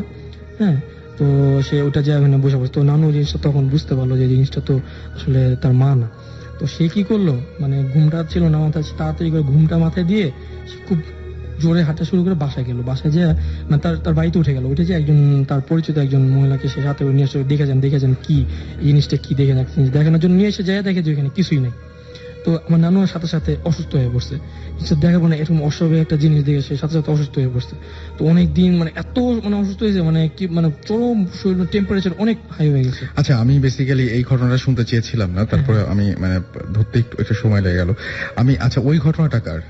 হ্যাঁ। তো সে ওটা যায় ওখানে বসে পড়ছে। তো নানু জিনিসটা তখন বুঝতে পারলো যে জিনিসটা তো আসলে তার মা না। তো সে কি করলো, মানে ঘুমটা ছিল না মাথায়, তাড়াতাড়ি করে ঘুমটা মাথায় দিয়ে সে খুব জোরে হাঁটা শুরু করে বাসায় গেল। বাসায় যে মানে তার বাড়িতে উঠে গেল, উঠে যে একজন তার পরিচিত একজন মহিলাকে সে সাথে নিয়ে এসে দেখে যান কি এই জিনিসটা কি, দেখে যান দেখানোর জন্য নিয়ে এসে যায়, দেখে যে এখানে কিছুই নেই। তো আমার নানু সাথে সাথে অসুস্থ হয়ে পড়ছে। দেখাবো না এরকম অস্বাভাবিক একটা জিনিস দেখে সে সাথে সাথে অসুস্থ হয়ে পড়ছে। তো অনেক দিন মানে এত মানে অসুস্থ হয়েছে, মানে কি মানে চরম শরীর টেম্পারেচার অনেক হাই হয়ে গেছে। আচ্ছা, আমি বেসিক্যালি এই ঘটনাটা শুনতে চেয়েছিলাম না, তারপরে আমি মানে ধরতে একটু সময় লেগে গেল। আমি আচ্ছা, ওই ঘটনাটাকার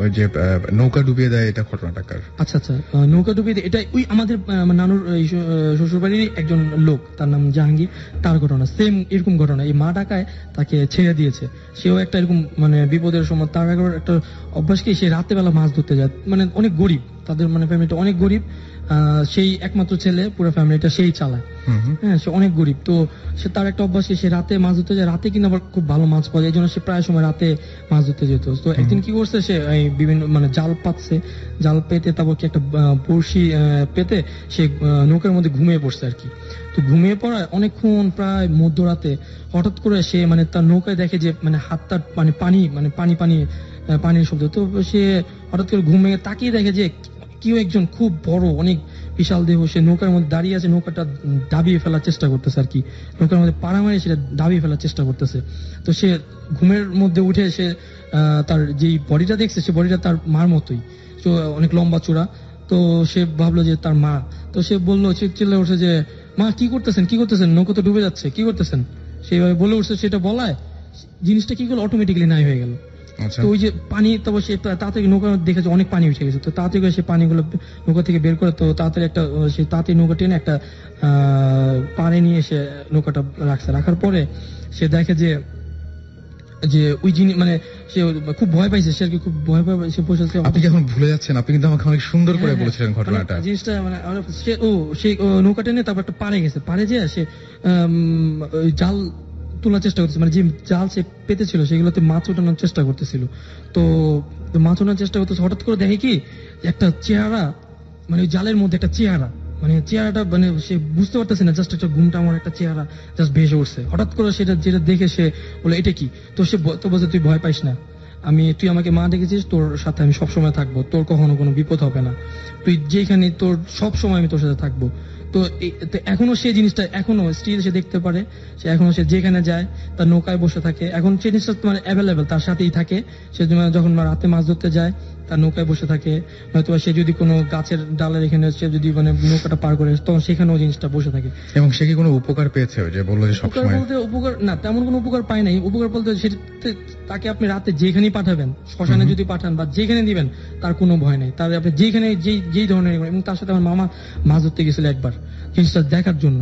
ওই যে নৌকা ডুবিয়ে দেয়, এটা ঘটনাটাকার? আচ্ছা আচ্ছা, নৌকা ডুবিয়ে দেয় এটা ওই আমাদের নানুর শ্বশুর বাড়ির একজন লোক, তার নাম জাহাঙ্গীর, তার ঘটনা সেম এরকম ঘটনা। এই মা ডাকায় তাকে ছেড়ে দিয়েছে, সেও একটা এরকম মানে বিপদের সময় তার একটা অভ্যাস কি, সে রাতে বেলা মাছ ধরতে যায়। মানে অনেক গরিব, তাদের মানে ফ্যামিলিটা অনেক গরিব, সেই একমাত্র ছেলে, পুরো ফ্যামিলিটা সেই চালায়, হ্যাঁ, সে অনেক গরিব। তো সে তার একটা অভ্যাস কি, সে রাতে মাছ ধরতে যায়, রাতে কিন্তু আবার খুব ভালো মাছ পাওয়া যায়, এই জন্য সে প্রায় সময় রাতে মাছ ধরতে যেত। তো একদিন কি করছে, সে বিভিন্ন মানে জাল পাতছে, জাল পেতে তারপর কি একটা বড়শি পেতে সে নৌকার মধ্যে ঘুমিয়ে পড়ছে আর কি। তো ঘুমিয়ে পড়ায় অনেকক্ষণ প্রায় মধ্যরাতে হঠাৎ করে সে মানে তার নৌকায় দেখে যে মানে হাতটা মানে পানির শব্দ। তো সে হঠাৎ করে ঘুমিয়ে তাকিয়ে দেখে যে কেউ একজন খুব বড় অনেক বিশাল দেহ সে নৌকার মধ্যে দাঁড়িয়ে আছে, নৌকাটা দাবিয়ে ফেলার চেষ্টা করতেছে আর কি, নৌকার মধ্যে পাড়া মারে সেটা দাবিয়ে ফেলার চেষ্টা করতেছে। তো সে ঘুমের মধ্যে উঠে সে তার যেই বডিটা দেখছে, সে বডিটা তার মার মতোই, তো অনেক লম্বা চূড়া। তো সে ভাবলো যে তার মা। তো সে বললো, চিল্লে উঠছে যে মা কি করতেছেন, নৌকা তো ডুবে যাচ্ছে, কি করতেছেন, সেইভাবে বলে উঠছে। সেটা বলায় জিনিসটা কি করলো, অটোমেটিক্যালি নাই হয়ে গেল। তো ওই যে পানি, তারপর সে তাড়াতাড়ি নৌকা দেখেছে অনেক পানি উঠে গেছে, তো তাড়াতাড়ি করে সে পানিগুলো নৌকা থেকে বের করে, তো তাড়াতাড়ি একটা সে তাড়াতাড়ি নৌকা টেনে একটা পানি নিয়ে এসে নৌকাটা রাখার পরে সে দেখে যে যে ওই জিনিস মানে সে খুব ভয় পাইছে, সে আর কি খুব ভয় পায়, সে বসেছে। আপনি যখন ভুলে যাচ্ছেন, আপনি কিন্তু আমাকে অনেক সুন্দর করে বলেছিলেন ঘটনাটা, জিনিসটা মানে সে নৌকা টেনে তারপর একটা পাড়ে গেছে, পাড়ে যে সে জাল তোলার চেষ্টা করতেছে, মানে যে জাল সে পেতেছিল সেগুলোতে মাছ ওঠানোর চেষ্টা করতেছিল। তো মাছ ওঠানোর চেষ্টা করতেছে, হঠাৎ করে দেখে কি একটা চেহারা, মানে ওই জালের মধ্যে একটা চেহারা, মানে চেহারাটা মানে সে বুঝতে পারতেছে না, জাস্ট একটা ঘুমটা আমার একটা চেহারা জাস্ট ভেসে উঠছে। হঠাৎ করে যেটা দেখে সে বলে এটা কি। তো সে তো বলছে তুই ভয় পাইস না, তুই আমাকে মা ডেকেছিস, তোর সাথে আমি সবসময় থাকবো, তোর কখনো কোনো বিপদ হবে না, তুই যেখানে তোর সব সময় আমি তোর সাথে থাকবো। তো তো এখনো সেই জিনিসটা এখনো স্টিল সে দেখতে পারে, সে এখনো সে যেখানে যায় তার নৌকায় বসে থাকে, এখন সেই জিনিসটা তোমার অ্যাভেলেবেল তার সাথেই থাকে। সে যখন রাতে মাছ ধরতে যায় তার নৌকায় বসে থাকে, হয়তো সে যদি কোনো গাছের ডালের এখানে সে যদি মানে নৌকাটা পার করে তখন সেখানেও জিনিসটা বসে থাকে। এবং সে কি কোনো উপকার পেয়েছে, ওই যে বললো যে উপকার সবসময়? বলতে উপকার না, তেমন কোনো উপকার পায় নাই। উপকার বলতে তাকে আপনি রাতে যেখানেই পাঠাবেন, শ্মশানে যদি পাঠান বা যেখানে দিবেন, তার কোনো ভয় নেই। তার আপনি যেখানে যেই ধরনের, এবং তার সাথে আমার মামা মাছ ধরতে গেছিল একবার জিনিসটা দেখার জন্য।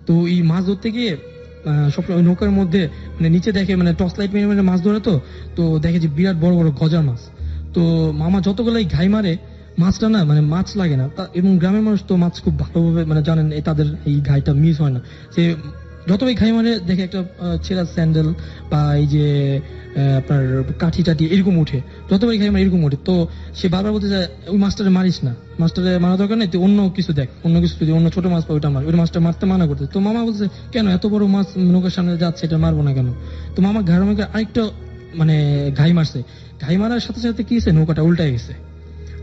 তো এই মাছ ধরতে গিয়ে সব নৌকার মধ্যে মানে নিচে দেখে মানে টর্চ লাইট মেরে মাছ ধরে, তো দেখে যে বিরাট বড় বড় গজার মাছ। তো মামা যতগুলাই ঘাই মারে মাছটা না মানে মাছ লাগে না, এবং গ্রামের মানুষ তো মাছ খুব ভালোভাবে মানে জানেন, তাদের এই ঘাইটা মিস হয় না। সে যতই ঘাই মারে দেখে একটা ছেঁড়া স্যান্ডেল বা এই যে আপনার কাঠি টাঠি এরকম উঠে, যতবারই ঘাই মারে এরকম উঠে। তো সে বারবার বলতে চায় ওই মাছটারে মারিস না, মাছটারে মারা দরকার নেই, তুই অন্য কিছু দেখ, অন্য কিছু যদি অন্য ছোট মাছ পাই ওইটা মার, ওই মাছটা মারতে মানা করতে। তো মামা বলছে কেন এত বড় মাছ নৌকার সামনে যাচ্ছে, এটা মারবো না কেন? তো মামা ঘাড় মেঘে আরেকটা মানে ঘাই মারছে, ঘাই মারার সাথে সাথে কি হয়েছে, নৌকাটা উল্টায় গেছে।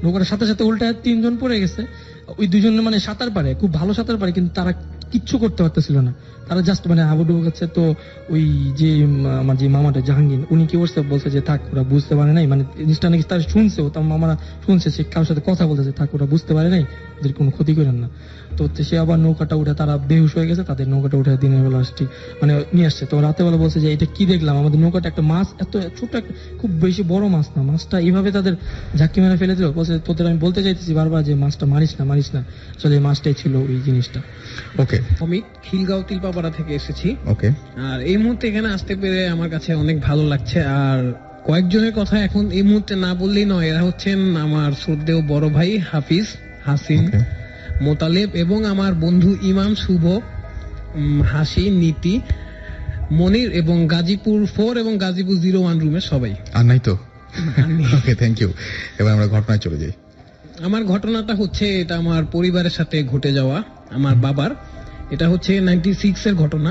নৌকাটার সাথে সাথে উল্টায় 3 জন পড়ে গেছে। ওই 2 জন মানে সাঁতার পারে, খুব ভালো সাঁতার পারে, কিন্তু তারা কিচ্ছু করতে পারতেছিল না, তারা জাস্ট মানে হাবুডুবু করছে। তো ওই যে আমার যে মামাটা জাহাঙ্গীর, উনি কি করছে বলছে যে থাক ওরা বুঝতে পারে নাই, মানে জিনিসটা নাকি তারা শুনছে, তার মামারা শুনছে, সে কারোর সাথে কথা বলতেছে, থাক ওরা বুঝতে পারে নাই, ওদের কোনো ক্ষতি করেন না। তো সে আবার নৌকাটা উঠে, তারা বেহুশ হয়ে গেছে, তাদের নৌকাটা উঠে দিনের বেলা মানে নিয়ে আসছে। তো রাতে বেলা বলছে যে এটা কি দেখলাম, আমাদের নৌকাটা একটা মাছ, এত ছোট একটা খুব বেশি বড় মাছ না, মাছটা এইভাবে তাদের ঝাঁকি মেরে ফেলে দিল। বলছে তোদের আমি বলতে চাইতেছি বারবার যে মাছটা মারিস না, আসলে এই মাছটাই ছিল ওই জিনিসটা। ওকে, অমিত, খিলগাঁও তিলপাপাড়া থেকে এসেছি। ওকে। আর এই মুহূর্তে এখানে আসতে পেরে আমার কাছে অনেক ভালো লাগছে। আর কয়েকজনের কথা এখন এই মুহূর্তে না বললেই নয়। এরা হচ্ছেন আমার শ্রদ্ধেয় বড় ভাই হাফিজ, হাসিন, মোতালেব এবং আমার বন্ধু ইমাম, শুভ, হাসি, নীতি, মনির এবং গাজীপুর 4 এবং গাজীপুর 01 রুমের সবাই। আর নাই তো? ওকে, থ্যাংক ইউ। এবার আমরা ঘটনায় চলে যাই। আমার ঘটনাটা হচ্ছে, এটা আমার পরিবারের সাথে ঘটে যাওয়া, আমার বাবার। এটা হচ্ছে 96 এর ঘটনা।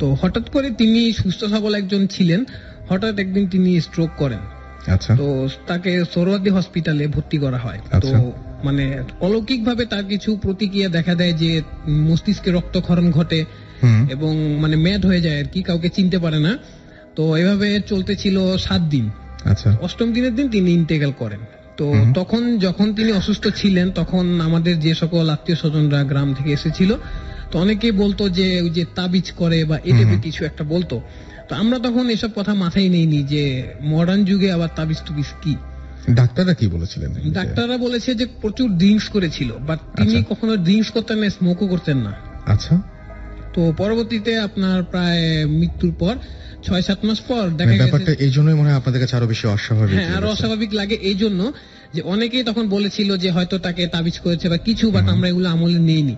তো হঠাৎ করে তিনি সুস্থ সবল একজন ছিলেন, হঠাৎ একদিন তিনি স্ট্রোক করেন। আচ্ছা। তো তাকে সোহরাওয়ার্দী হসপিটালে ভর্তি করা হয়। তো মানে অলৌকিক ভাবে তার কিছু প্রতিক্রিয়া দেখা দেয়, যে মস্তিষ্কে রক্তক্ষরণ ঘটে এবং মানে ম্যাড হয়ে যায় আর কি, কাউকে চিনতে পারে না। তো এভাবে চলতে ছিল 7 দিন। আচ্ছা। 8ম দিনের দিন তিনি ইন্টেগ্রাল করেন। তো তখন যখন তিনি অসুস্থ ছিলেন, তখন আমাদের যে সকল আত্মীয় স্বজনরা গ্রাম থেকে এসেছিল, তো অনেকেই বলতো যে ওই যে তাবিজ করে বা এই টাইপের কিছু একটা বলতো। তো আমরা তখন এসব কথা মাথায় নেইনি যে মডার্ন যুগে আবার তাবিজ টুবিজ কি। ডাক্তাররা কি বলেছিলেন? ডাক্তাররা বলেছে যে প্রচুর ড্রিঙ্কস করেছিল, বাট তিনি কখনো ড্রিঙ্কস করতেন না, স্মোকও করতেন না। আচ্ছা। তো পরবর্তীতে আপনার প্রায় মৃত্যুর পর 6-7 মাস পর দেখা গেছে, ব্যাপারটা এই জন্যই মনে হয় আপনাদের কাছে আরো বেশি অস্বাভাবিক। হ্যাঁ, আরো অস্বাভাবিক লাগে এই জন্য যে অনেকেই তখন বলেছিল যে হয়তো তাকে তাবিজ করেছে বা কিছু, বাট আমরা এগুলো আমলে নেইনি।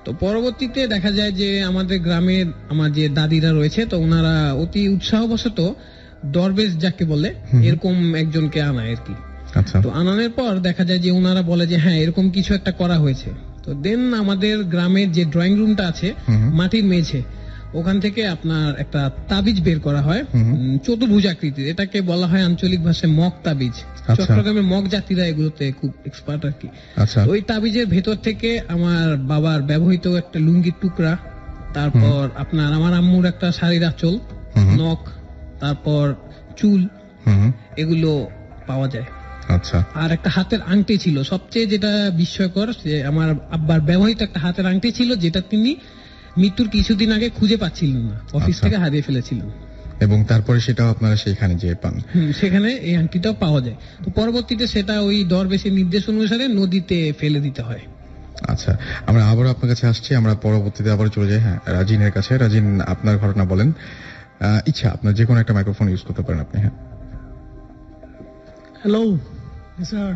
তো পরবর্তীতে দেখা যায় যে আমাদের গ্রামের আমার যে দাদিরা রয়েছে, তো ওনারা অতি উৎসাহবশত দরবেশ যাকে বলে এরকম একজনকে আনায় আর কি। আচ্ছা। তো আনানোর পর দেখা যায় যে ওনারা বলে যে হ্যাঁ এরকম কিছু একটা করা হয়েছে। তো দেন আমাদের গ্রামের যে ড্রয়িং রুমটা আছে, মাটির মেঝে, ওখান থেকে আপনার একটা তাবিজ বের করা হয়, চতুর্ভুজ আকৃতির। এটাকে বলা হয় আঞ্চলিক ভাষায় মগ তাবিজ। চট্টগ্রামের মগ জাতিরা এগুলোতে খুব এক্সপার্ট আর কি। ওই তাবিজের ভেতর থেকে আমার বাবার ব্যবহৃত একটা লুঙ্গির টুকরা, তারপর আপনার আমার আম্মুর একটা শাড়ির আঁচল, নখ, তারপর চুল, এগুলো পাওয়া যায়। আচ্ছা। আর একটা হাতের আংটি ছিল, সবচেয়ে যেটা বিস্ময়কর, যে আমার আব্বার ব্যবহৃত একটা হাতের আংটি ছিল, যেটা তিনি মৃত্যুর কিছুদিন আগে খুঁজে পাচ্ছিলেন না, অফিস থেকে হারিয়ে ফেলেছিলেন। এবং তারপরে সেটাও আপনারা সেখানে যেয়ে পান? সেখানে এই আংটিটাও পাওয়া যায়। তো পরবর্তীতে সেটা ওই দরবেশের নির্দেশ অনুসারে নদীতে ফেলে দিতে হয়। আচ্ছা, আমরা আবার আপনার কাছে আসছি, আমরা পরবর্তীতে আবার চলে যাই হ্যাঁ রাজিনের কাছে। রাজিন, আপনার ঘটনা বলেন। ইচ্ছা আপনার যে কোনো একটা মাইক্রোফোন ইউজ করতে পারেন আপনি। হ্যাঁ, হ্যালো স্যার,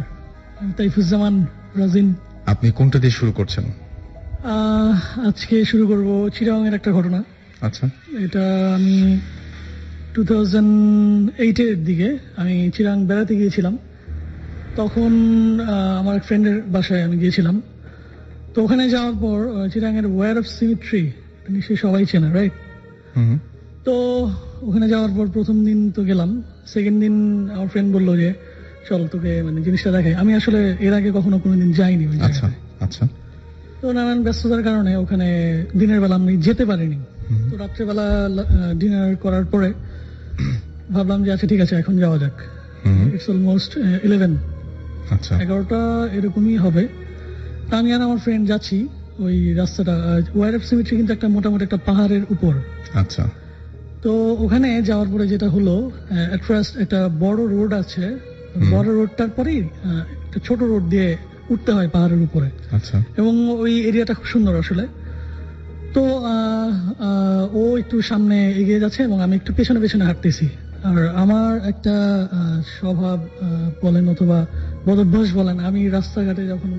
আমি তাইফুজ্জামান রাজিন। আপনি কোনটা দিয়ে শুরু করছেন? আজকে শুরু করব চিরাং এর একটা ঘটনা। আচ্ছা। এটা আমি 2008 এর দিকে আমি চিরাং বেড়াতে গিয়েছিলাম। তখন আমার এক ফ্রেন্ডের বাসায় আমি গিয়েছিলাম। তো ওখানে যাওয়ার পর চিরাং এর ওয়ার অফ সিমেট্রি নিশ্চয়ই সবাই চেনা, রাইট? তো ওখানে যাওয়ার পর প্রথম দিন তো গেলাম, সেকেন্ড দিন আমার ফ্রেন্ড বললো যে চল তোকে মানে জিনিসটা দেখাই। আমি আসলে এর আগে কখনো কোনোদিন যাইনি ওই জায়গায়। আচ্ছা। তো নানান ব্যস্ততার কারণে ওখানে দিনের বেলা আমি যেতে পারিনি। তো রাত্রেবেলা ডিনার করার পরে ভাবলাম যে আচ্ছা ঠিক আছে এখন যাওয়া যাক। ইটস অলমোস্ট 11, আচ্ছা 11টা এরকমই হবে। তা আমি আর আমার ফ্রেন্ড যাচ্ছি ওই রাস্তাটা, ওয়াইরফ সিমেট্রি কিন্তু একটা মোটামুটি একটা পাহাড়ের উপর। আচ্ছা তো ওখানে যাওয়ার পরে যেটা হলো, এট ফার্স্ট একটা বড় রোড আছে, বড় রোডটার পরেই একটা ছোট রোড দিয়ে উঠতে হয় পাহাড়ের উপরে। আচ্ছা এবং ওই এরিয়াটা খুব সুন্দর আসলে। তো ও একটু সামনে এগিয়ে যাচ্ছে এবং আমি একটু পেছনে পেছনে হাঁটতেছি। আর আমার একটা স্বভাব বলেন অথবা বদভ্যাস বলেন, আমি রাস্তাঘাটে যখন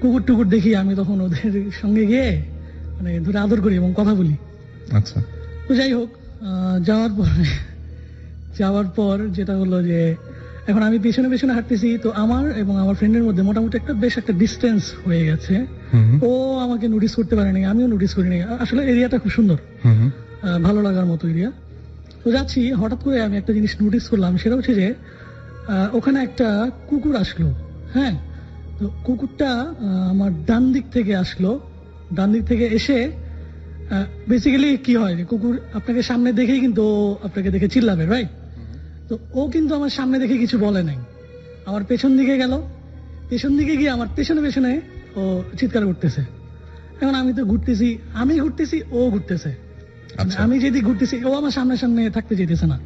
কুকুর টুকুর দেখি আমি তখন ওদের সঙ্গে গিয়ে মানে ধরে আদর করি এবং কথা বলি। আচ্ছা তো যাই হোক, যাওয়ার পর যেটা হলো যে এখন আমি পেছনে পেছনে হাঁটতেছি, তো আমার এবং আমার ফ্রেন্ডের মধ্যে মোটামুটি একটা বেশ একটা ডিস্টেন্স হয়ে গেছে। ও আমাকে নোটিস করতে পারেনি, আমিও নোটিস করিনি। আসলে এরিয়াটা খুব সুন্দর, ভালো লাগার মতো এরিয়া। তো যাচ্ছি, হঠাৎ করে আমি একটা জিনিস নোটিস করলাম, সেটা হচ্ছে যে ওখানে একটা কুকুর আসলো। হ্যাঁ, তো কুকুরটা আমার ডান দিক থেকে আসলো। ডান দিক থেকে এসে বেসিক্যালি কি হয় যে কুকুর আপনাকে সামনে দেখেই কিন্তু ও আপনাকে দেখে চিল্লাবে, রাইট? তো ও কিন্তু আমার সামনে দেখে কিছু বলে নাই, আমার পেছন দিকে গেল, পেছন দিকে গিয়ে আমার পেছনে পেছনে ও চিৎকার করতেছে। এখন আমি তো ঘুরতেছি, আমি ঘুরতেছি, ও ঘুরতেছে। আচ্ছা। আমি যেদিকে ঘুরতেছি ও আমার সামনে সামনে থাকতে চাইতেছে না।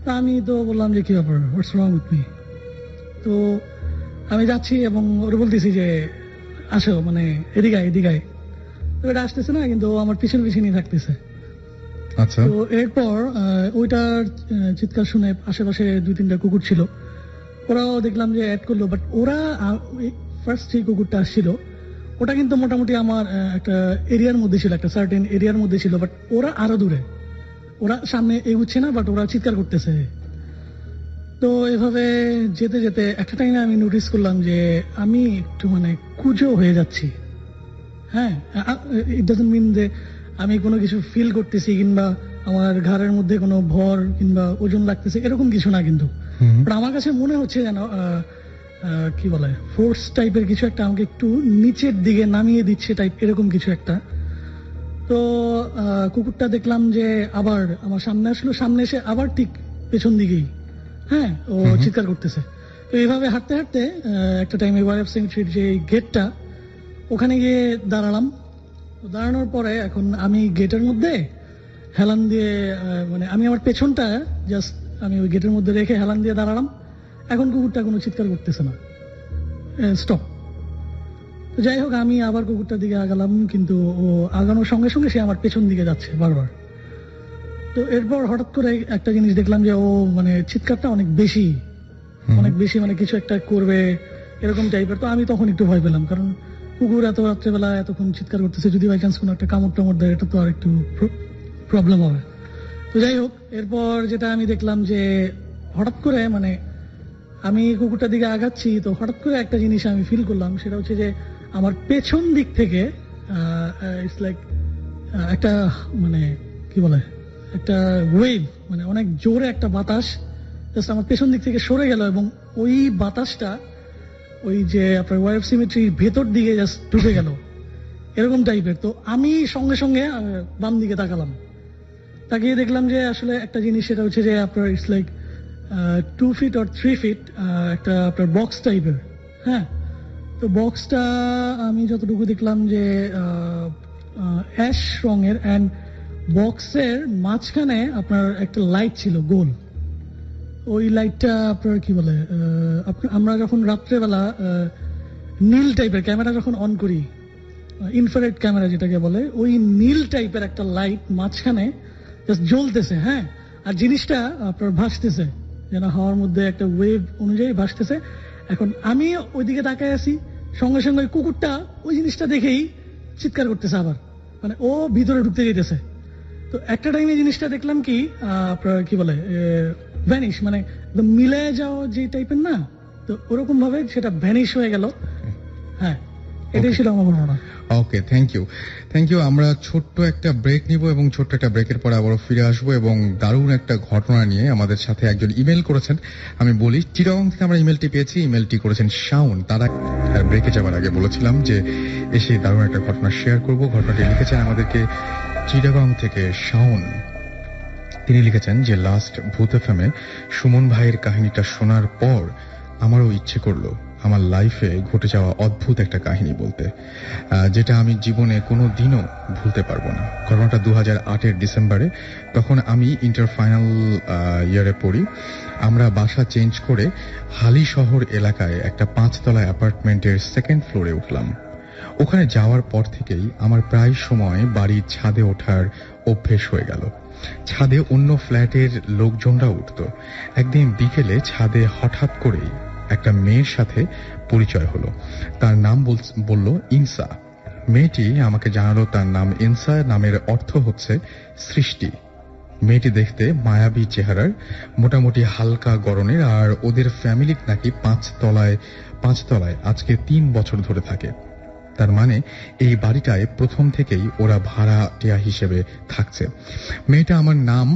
তা আমি তো বললাম যে কি ব্যাপার, হোয়াটস রং উইথ মি? তো আমি যাচ্ছি এবং ওরা বলতেছি যে আসো, মানে এদিকে এদিকে। তো এটা আসতেছে না, কিন্তু ও আমার পিছনে পিছনেই থাকতেছে। আচ্ছা তো এরপর ওইটার চিৎকার শুনে আশেপাশে 2-3টা কুকুর ছিল, ওরাও দেখলাম যে অ্যাড করলো। বাট ওরা ফার্স্ট যে কুকুরটা আসছিল ওটা কিন্তু মোটামুটি আমার একটা এরিয়ার মধ্যে ছিল, একটা সার্টেন এরিয়ার মধ্যে ছিল। বাট ওরা আরো দূরে, ওরা সামনে এগুচ্ছে না, বাট ওরা চিৎকার করতেছে। তো এভাবে যেতে যেতে একটা টাইমে আমি নোটিস করলাম যে আমি একটু মানে কুজো হয়ে যাচ্ছি। হ্যাঁ, ইট ডাজন্ট মিন যে আমি কোনো কিছু ফিল করতেছি কিংবা আমার ঘাড়ের মধ্যে কোনো ভর কিংবা ওজন লাগতেছে, এরকম কিছু না। কিন্তু আমার কাছে মনে হচ্ছে যেন কি বলে ফোর্স টাইপের কিছু একটা আমাকে একটু নিচের দিকে নামিয়ে দিচ্ছে টাইপ, এরকম কিছু একটা। তো কুকুরটা দেখলাম যে আবার আমার সামনে আসলো, সামনে এসে আবার ঠিক পেছন দিকেই হ্যাঁ ও চিৎকার করতেছে। তো এইভাবে হাঁটতে হাঁটতে একটা টাইমে ওয়াইফ সিমেট্রির যে গেটটা, ওখানে গিয়ে দাঁড়ালাম। দাঁড়ানোর পরে এখন আমি গেটের মধ্যে হেলান দিয়ে মানে আমি আমার পেছনটা জাস্ট আমি ওই গেটের মধ্যে রেখে হেলান দিয়ে দাঁড়ালাম। এখন কুকুরটা কোনো চিৎকার করতেছে না, স্টপ। তো যাই হোক, আমি আবার কুকুরটার দিকে আগালাম, কিন্তু ও আগানোর সঙ্গে সঙ্গে সে আমার পেছন দিকে যাচ্ছে বারবার। তো এরপর হঠাৎ করে একটা জিনিস দেখলাম যে ও মানে চিৎকারটা অনেক বেশি, মানে কিছু একটা করবে এরকম টাইপের। তো আমি তখন একটু ভয় পেলাম, কারণ কুকুর এত রাত্রেবেলা এতক্ষণ চিৎকার করতেছে, যদি বাই চান্স কোনো একটা কামড় টামড় দেয় এটা তো আর একটু প্রবলেম হবে। তো যাই হোক, এরপর যেটা আমি দেখলাম যে হঠাৎ করে মানে আমি কুকুরটার দিকে আগাচ্ছি, তো হঠাৎ করে একটা জিনিস আমি ফিল করলাম, সেটা হচ্ছে যে আমার পেছন দিক থেকে ইটস লাইক একটা মানে কি বলে একটা ওয়েভ, মানে অনেক জোরে একটা বাতাস জাস্ট আমার পেছন দিক থেকে সরে গেল, এবং ওই বাতাসটা ওই যে আপনার ওয়াইফ সিমেট্রির ভেতর দিকে জাস্ট ঢুকে গেল, এরকম টাইপের। তো আমি সঙ্গে সঙ্গে বাম দিকে তাকালাম, তাকিয়ে দেখলাম যে আসলে একটা জিনিস, সেটা হচ্ছে যে আপনার it's like 2 feet or 3 feet একটা আপনার বক্স টাইপের। হ্যাঁ, তো বক্সটা আমি যতটুকু দেখলাম যে অ্যাশ রঙের, অ্যান্ড বক্সের মাঝখানে আপনার একটা লাইট ছিল গোল। ওই লাইটটা আপনার কি বলে আমরা যখন রাত্রেবেলা নীল টাইপের ক্যামেরা যখন অন করি, ইনফ্রারেড ক্যামেরা যেটাকে বলে, ওই নীল টাইপের একটা লাইট মাঝখানে জাস্ট জ্বলতেছে। হ্যাঁ, আর জিনিসটা আপনার ভাসতেছে, যেন হাওয়ার মধ্যে একটা ওয়েভ অনুযায়ী ভাসতেছে। এখন আমি ওইদিকে তাকায় আছি, সঙ্গে সঙ্গে ওই কুকুরটা ওই জিনিসটা দেখেই চিৎকার করতেছে আবার, মানে ও ভিতরে ঢুকতে যেতেছে। তো একটা টাইমে জিনিসটা দেখলাম কি আপনার কি বলে ভ্যানিশ, মানে মিলে যাওয়া যে টাইপের না, তো ওরকম ভাবে সেটা ভ্যানিশ হয়ে গেল। হ্যাঁ, এটাই ছিল আমার বর্ণনা। ওকে, থ্যাংক ইউ। আমরা ছোট্ট একটা ব্রেক নিব এবং ছোট্ট একটা ব্রেকের পর আবারও ফিরে আসবো এবং দারুণ একটা ঘটনা নিয়ে আমাদের সাথে একজন ইমেল করেছেন। আমি বলি, চিটাগং থেকে আমরা ইমেলটি পেয়েছি। ইমেলটি করেছেন শাওন। তারা ব্রেকে যাওয়ার আগে বলেছিলাম যে এসে দারুণ একটা ঘটনা শেয়ার করব। ঘটনাটি লিখেছেন আমাদেরকে চিটাগং থেকে শাওন। তিনি লিখেছেন যে লাস্ট ভূত এফএমে সুমন ভাইয়ের কাহিনীটা শোনার পর আমারও ইচ্ছে করলো আমার লাইফে ঘটে যাওয়া অদ্ভুত একটা কাহিনী বলতে, যেটা আমি জীবনে কোনো দিনও ভুলতে পারবো না। ঘটনাটা 2008-এর ডিসেম্বরে। তখন আমি ইন্টার ফাইনাল ইয়ারে পড়ি। আমরা বাসা চেঞ্জ করে হালি শহর এলাকায় একটা 5তলা অ্যাপার্টমেন্টের সেকেন্ড ফ্লোরে উঠলাম। ওখানে যাওয়ার পর থেকেই আমার প্রায় সময় বাড়ির ছাদে ওঠার অভ্যেস হয়ে গেল। ছাদে অন্য ফ্ল্যাটের লোকজনরা উঠত। একদিন বিকেলে ছাদে হঠাৎ করেই একটা মেয়ের সাথে পরিচয় হলো। তার নাম বলল ইনসা। মেয়েটি আমাকে জানালো তার নাম ইনসা, নামের অর্থ হচ্ছে সৃষ্টি। মেয়েটি দেখতে মায়াবী চেহারার, মোটামুটি হালকা গড়নের, আর ওদের ফ্যামিলি নাকি 5তলায় আজকে 3 বছর ধরে থাকে। তার মানে এই বাড়িটায় প্রথম থেকেই ওরা ভাড়াটিয়া হিসেবে থাকছে। মেয়েটা আমার নাম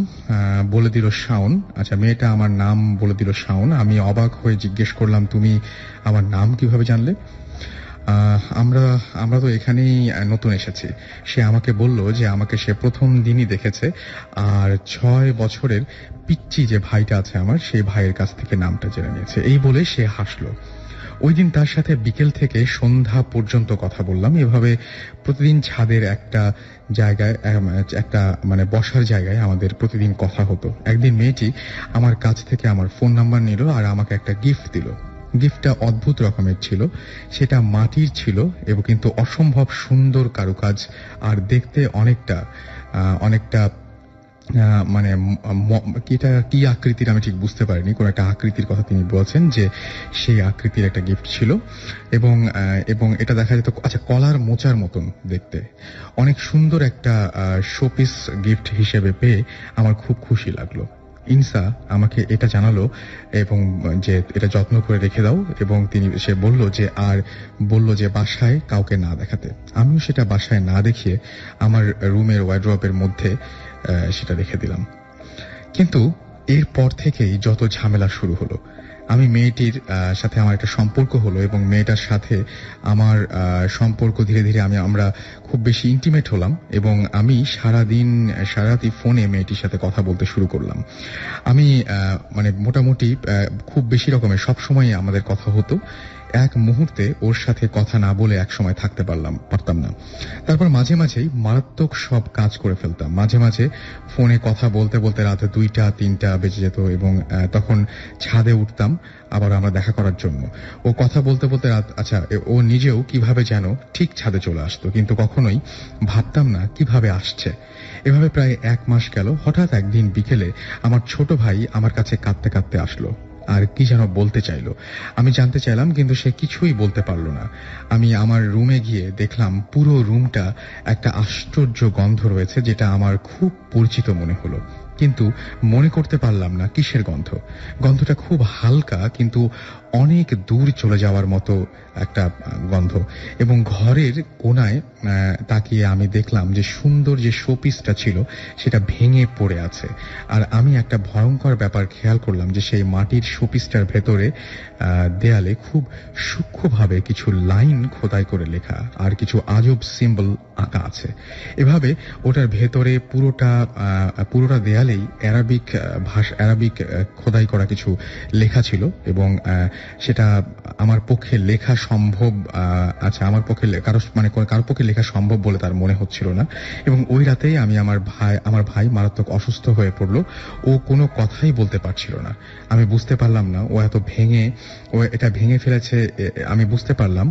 বলে দিল শাওন। আচ্ছা, মেয়েটা আমার নাম বলে দিল শাওন। আমি অবাক হয়ে জিজ্ঞেস করলাম, তুমি আমার নাম কিভাবে জানলে? আমরা তো এখানেই নতুন এসেছি। সে আমাকে বলল যে আমাকে সে প্রথম দিনই দেখেছে, আর 6 বছরের পিচ্চি যে ভাইটা আছে আমার, সেই ভাইয়ের কাছ থেকে নামটা জেনে নিয়েছে। এই বলে সে হাসলো। ওই দিন তার সাথে বিকেল থেকে সন্ধ্যা পর্যন্ত কথা বললাম। এভাবে প্রতিদিন ছাদের একটা জায়গায়, একটা মানে বসার জায়গায় আমাদের প্রতিদিন কথা হতো। একদিন মেয়েটি আমার কাছ থেকে আমার ফোন নাম্বার নিল আর আমাকে একটা গিফট দিল। গিফটটা অদ্ভুত রকমের ছিল। সেটা মাটির ছিল এবং কিন্তু অসম্ভব সুন্দর কারুকাজ, আর দেখতে অনেকটা মানে এটা কি আকৃতির আমি ঠিক বুঝতে পারিনি। কোন একটা আকৃতির কথা তিনি বলছেন যে সেই আকৃতির একটা গিফট ছিল এবং এটা দেখা যেত আচ্ছা কলার মোচার মতন দেখতে। অনেক সুন্দর একটা শোপিস গিফট হিসেবে পেয়ে আমার খুব খুশি লাগলো। ইনসা আমাকে এটা জানালো এবং যে এটা যত্ন করে রেখে দাও, এবং সে বলল যে বাসায় কাউকে না দেখাতে। আমিও সেটা বাসায় না দেখিয়ে আমার রুমের ওয়ার্ড্রপের মধ্যে সেটা রেখে দিলাম। কিন্তু এরপর থেকেই যত ঝামেলা শুরু হলো। আমি মেয়েটির সাথে আমার একটা সম্পর্ক হলো এবং মেয়েটার সাথে আমার সম্পর্ক ধীরে ধীরে আমরা খুব বেশি ইন্টিমেট হলাম এবং আমি সারারাতি ফোনে মেয়েটির সাথে কথা বলতে শুরু করলাম। আমি মানে মোটামুটি খুব বেশি রকমের সবসময় আমাদের কথা হতো। এক মুহূর্তে ওর সাথে কথা না বলে এক সময় থাকতে পারতাম না। তারপর মাঝে মাঝেই মারাত্মক সব কাজ করে ফেলতাম। মাঝে মাঝে ফোনে কথা বলতে বলতে রাতে 2টা-3টা বেজে যেত এবং তখন ছাদে উঠতাম আবার আমরা দেখা করার জন্য। ও কথা বলতে বলতে ও নিজেও কিভাবে যেন ঠিক ছাদে চলে আসতো, কিন্তু কখনোই ভাবতাম না কিভাবে আসছে। এভাবে প্রায় 1 মাস গেল। হঠাৎ একদিন বিকেলে আমার ছোট ভাই আমার কাছে কাঁদতে কাঁদতে আসলো আর কি যেন বলতে চাইলো। আমি জানতে চাইলাম কিন্তু সে কিছুই বলতে পারলো না। আমি আমার রুমে গিয়ে দেখলাম পুরো রুমটা একটা আশ্চর্য গন্ধ রয়েছে, যেটা আমার খুব পরিচিত মনে হলো, কিন্তু মনে করতে পারলাম না কিসের গন্ধ। গন্ধটা খুব হালকা কিন্তু অনেক দূর চলে যাওয়ার মতো একটা গন্ধ। এবং ঘরের কোনায় তাকিয়ে আমি দেখলাম যে সুন্দর যে শোপিসটা ছিল সেটা ভেঙে পড়ে আছে। আর আমি একটা ভয়ঙ্কর ব্যাপার খেয়াল করলাম যে সেই মাটির শোপিসটার ভেতরে দেয়ালে খুব সূক্ষ্মভাবে কিছু লাইন খোদাই করে লেখা আর কিছু আজব সিম্বল আঁকা আছে। এভাবে ওটার ভেতরে পুরোটা দেয়ালেই অ্যারাবিক খোদাই করা কিছু লেখা ছিল এবং সেটা আমার পক্ষে লেখা সম্ভব আমার পক্ষে কারোর পক্ষে লেখা সম্ভব বলে তার মনে হচ্ছিল না। এবং ওই রাতেই আমার ভাই মারাত্মক অসুস্থ হয়ে পড়লো। ও কোনো কথাই বলতে পারছিল না। আমি বুঝতে পারলাম না ও এটা ভেঙে ফেলেছে। আমি বুঝতে পারলাম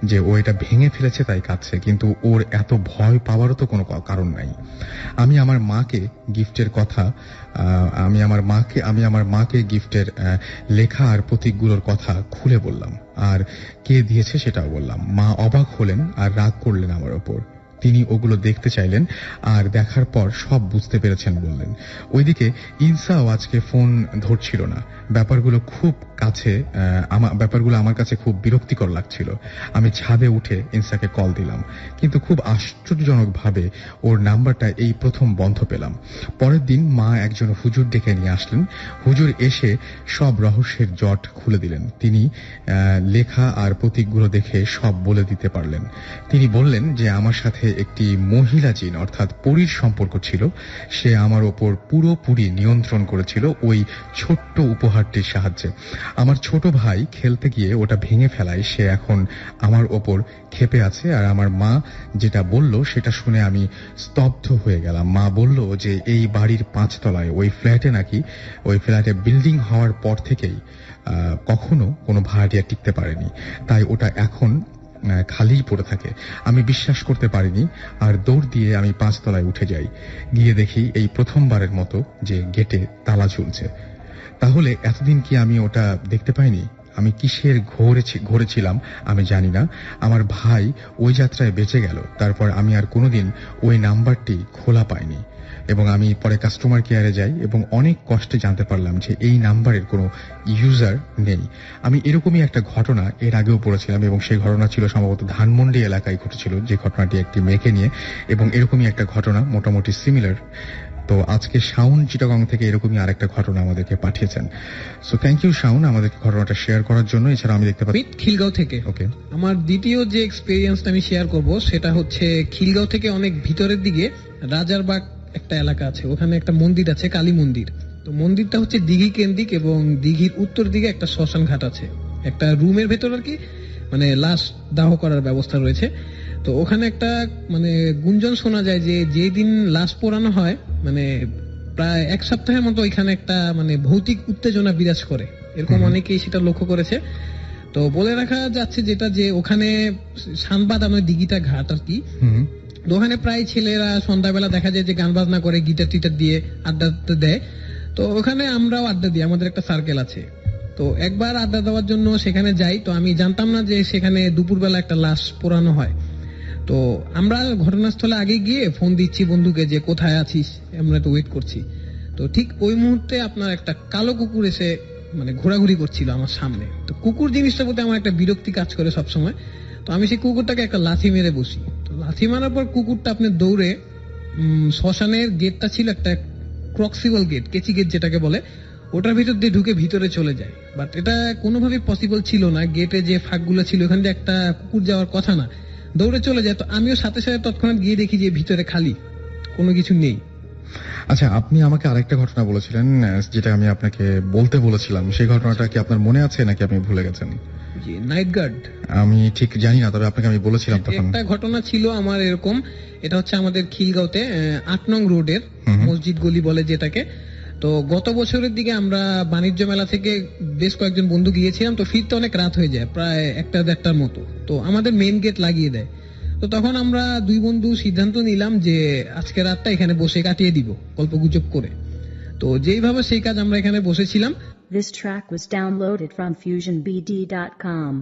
যে ও এটা ভেঙে ফেলেছে তাই কাঁদছে, কিন্তু ওর এত ভয় পাওয়ারও তো কোনো কারণ নাই। আমি আমার মাকে গিফটের লেখা আর প্রতীকগুলোর কথা খুলে বললাম, আর কে দিয়েছে সেটাও বললাম। মা অবাক হলেন আর রাগ করলেন আমার ওপর। তিনি ওগুলো দেখতে চাইলেন আর দেখার পর সব বুঝতে পেরেছেন বললেন। ওইদিকে ইনসাও আজকে ফোন ধরছিল না। ব্যাপারগুলো খুব কাছে আমার ব্যাপারগুলো আমার কাছে খুব বিরক্তিকর লাগছিল। আমি ছাদে উঠে ইনসাকে কল দিলাম, কিন্তু খুব আশ্চর্যজনকভাবে ওর নাম্বারটা এই প্রথম বন্ধ পেলাম। পরের দিন মা একজন হুজুর ডেকে নিয়ে আসলেন। হুজুর এসে সব রহস্যের জট খুলে দিলেন। তিনি লেখা আর প্রতীকগুলো দেখে সব বলে দিতে পারলেন। তিনি বললেন যে আমার সাথে একটি মহিলা জিন অর্থাৎ পরীর সম্পর্ক ছিল। সে আমার ওপর পুরোপুরি নিয়ন্ত্রণ করেছিল ওই ছোট্ট উপহারটির সাহায্যে। আমার ছোট ভাই খেলতে গিয়ে ওটা ভেঙে ফেলায় সে এখন আমার ওপর ক্ষেপে আছে। আর আমার মা যেটা বলল সেটা শুনে আমি স্তব্ধ হয়ে গেলাম। মা বলল যে এই বাড়ির 5 তলায় ওই ফ্ল্যাটে বিল্ডিং হওয়ার পর থেকেই কখনো কোনো ভাড়াটিয়া টিকতে পারেনি, তাই ওটা এখন খালিই পড়ে থাকে। আমি বিশ্বাস করতে পারিনি আর দৌড় দিয়ে আমি 5 তলায় উঠে যাই। গিয়ে দেখি এই প্রথমবারের মতো যে গেটে তালা ঝুলছে। তাহলে এতদিন কি আমি ওটা দেখতে পাইনি? আমি কিসের ঘোরে ছিলাম আমি জানি না। আমার ভাই ওই যাত্রায় বেঁচে গেল, তারপর আমি আর কোনোদিন ওই নাম্বারটি খোলা পাইনি এবং আমি পরে কাস্টমার কেয়ারে যাই এবং অনেক কষ্টে জানতে পারলাম যে এই নাম্বারের কোনো ইউজার নেই। আমি এরকমই একটা ঘটনা এর আগেও পড়েছিলাম এবং সেই ঘটনা ছিল সম্ভবত ধানমন্ডি এলাকায় ঘটেছিল, যে ঘটনাটি একটি মেয়েকে নিয়ে, এবং এরকমই একটা ঘটনা মোটামুটি সিমিলার। তো আজকে শাওন চিটাগং থেকে এরকমই আরেকটা ঘটনা আমাদেরকে পাঠিয়েছেন। সো থ্যাংক ইউ শাওন আমাদেরকে ঘটনাটা শেয়ার করার জন্য। এছাড়া আমি দেখতে পাচ্ছি খিলগাঁও থেকে ওকে আমার দ্বিতীয় যে এক্সপেরিয়েন্সটা আমি শেয়ার করব সেটা হচ্ছে খিলগাঁও থেকে অনেক ভিতরের দিকে রাজারবাগ একটা এলাকা আছে, ওখানে একটা মন্দির আছে, কালী মন্দির। তো মন্দিরটা হচ্ছে দিঘি কেন্দ্রিক এবং দিঘির উত্তর দিকে একটা শ্মশান ঘাট আছে, একটা রুমের ভেতর আর কি, মানে লাশ দাহ করার ব্যবস্থা রয়েছে। তো ওখানে একটা মানে গুঞ্জন শোনা যায় যে যেদিন লাশ পোড়ানো হয় মানে প্রায় 1 সপ্তাহের মতো ওইখানে একটা মানে ভৌতিক উত্তেজনা বিরাজ করে, এরকম অনেকেই সেটা লক্ষ্য করেছে। তো বলে রাখা যাচ্ছে যেটা যে ওখানে শানবাদ আমার দিঘিটা ঘাট আর কি, তো ওখানে প্রায় ছেলেরা সন্ধ্যাবেলা দেখা যায় যে গান বাজনা করে, গিটার টিটার দিয়ে আড্ডা দেয়। তো ওখানে আমরাও আড্ডা দিই, আমাদের একটা সার্কেল আছে। তো একবার আড্ডা দেওয়ার জন্য সেখানে যাই, তো আমি জানতাম না যে সেখানে দুপুরবেলা একটা লাশ পোড়ানো হয়। তো আমরা ঘটনাস্থলে আগে গিয়ে ফোন দিচ্ছি বন্ধুকে যে কোথায় আছিস, আমরা তো ওয়েট করছি। তো ঠিক ওই মুহূর্তে আপনার একটা কালো কুকুর এসে মানে ঘোরাঘুরি করছিল আমার সামনে। তো কুকুর জিনিসটার প্রতি আমার একটা বিরক্তি কাজ করে সবসময়। তো আমি সেই কুকুরটাকে একটা লাথি মেরে বসি। তো লাথি মারার পর কুকুরটা আপনি দৌড়ে শ্মশানের গেটটা ছিল একটা ক্রক্সিবল গেট, কেচি গেট যেটাকে বলে, ওটার ভিতর দিয়ে ঢুকে ভিতরে চলে যায়। বাট এটা কোনোভাবেই পসিবল ছিল না, গেটে যে ফাঁকগুলো ছিল ওখান দিয়ে একটা কুকুর যাওয়ার কথা না, দৌড়ে চলে যায়। তো আমিও সাথে সাথে তৎক্ষণাৎ গিয়ে দেখি যে ভিতরে খালি, কোনো কিছু নেই। আচ্ছা, আপনি আমাকে আরেকটা ঘটনা বলেছিলেন যেটা আমি আপনাকে বলতে বলেছিলাম, সেই ঘটনাটা কি আপনার মনে আছে নাকি আপনি ভুলে গেছেন? জি, নাইট গার্ড। আমি ঠিক জানি না, তবে আপনাকে আমি বলেছিলাম তখন একটা ঘটনা ছিল আমার এরকম। এটা হচ্ছে আমাদের খিলগাঁওতে 8 নং রোডের মসজিদ গলি বলে যেটাকে। তো গত বছরের দিকে আমরা বাণিজ্য মেলা থেকে বেশ কয়েকজন বন্ধু গিয়েছিলাম। তো ফিরতে অনেক রাত হয়ে যায়, প্রায় 1-1:30টার মতো। তো আমাদের মেইন গেট লাগিয়ে দেয়। তো তখন আমরা 2 বন্ধু সিদ্ধান্ত নিলাম যে আজকে রাতটা এখানে বসে কাটিয়ে দিব গল্পগুজব করে। তো যেইভাবে সেই কাজ আমরা এখানে বসেছিলাম। This track was downloaded from fusionbd.com.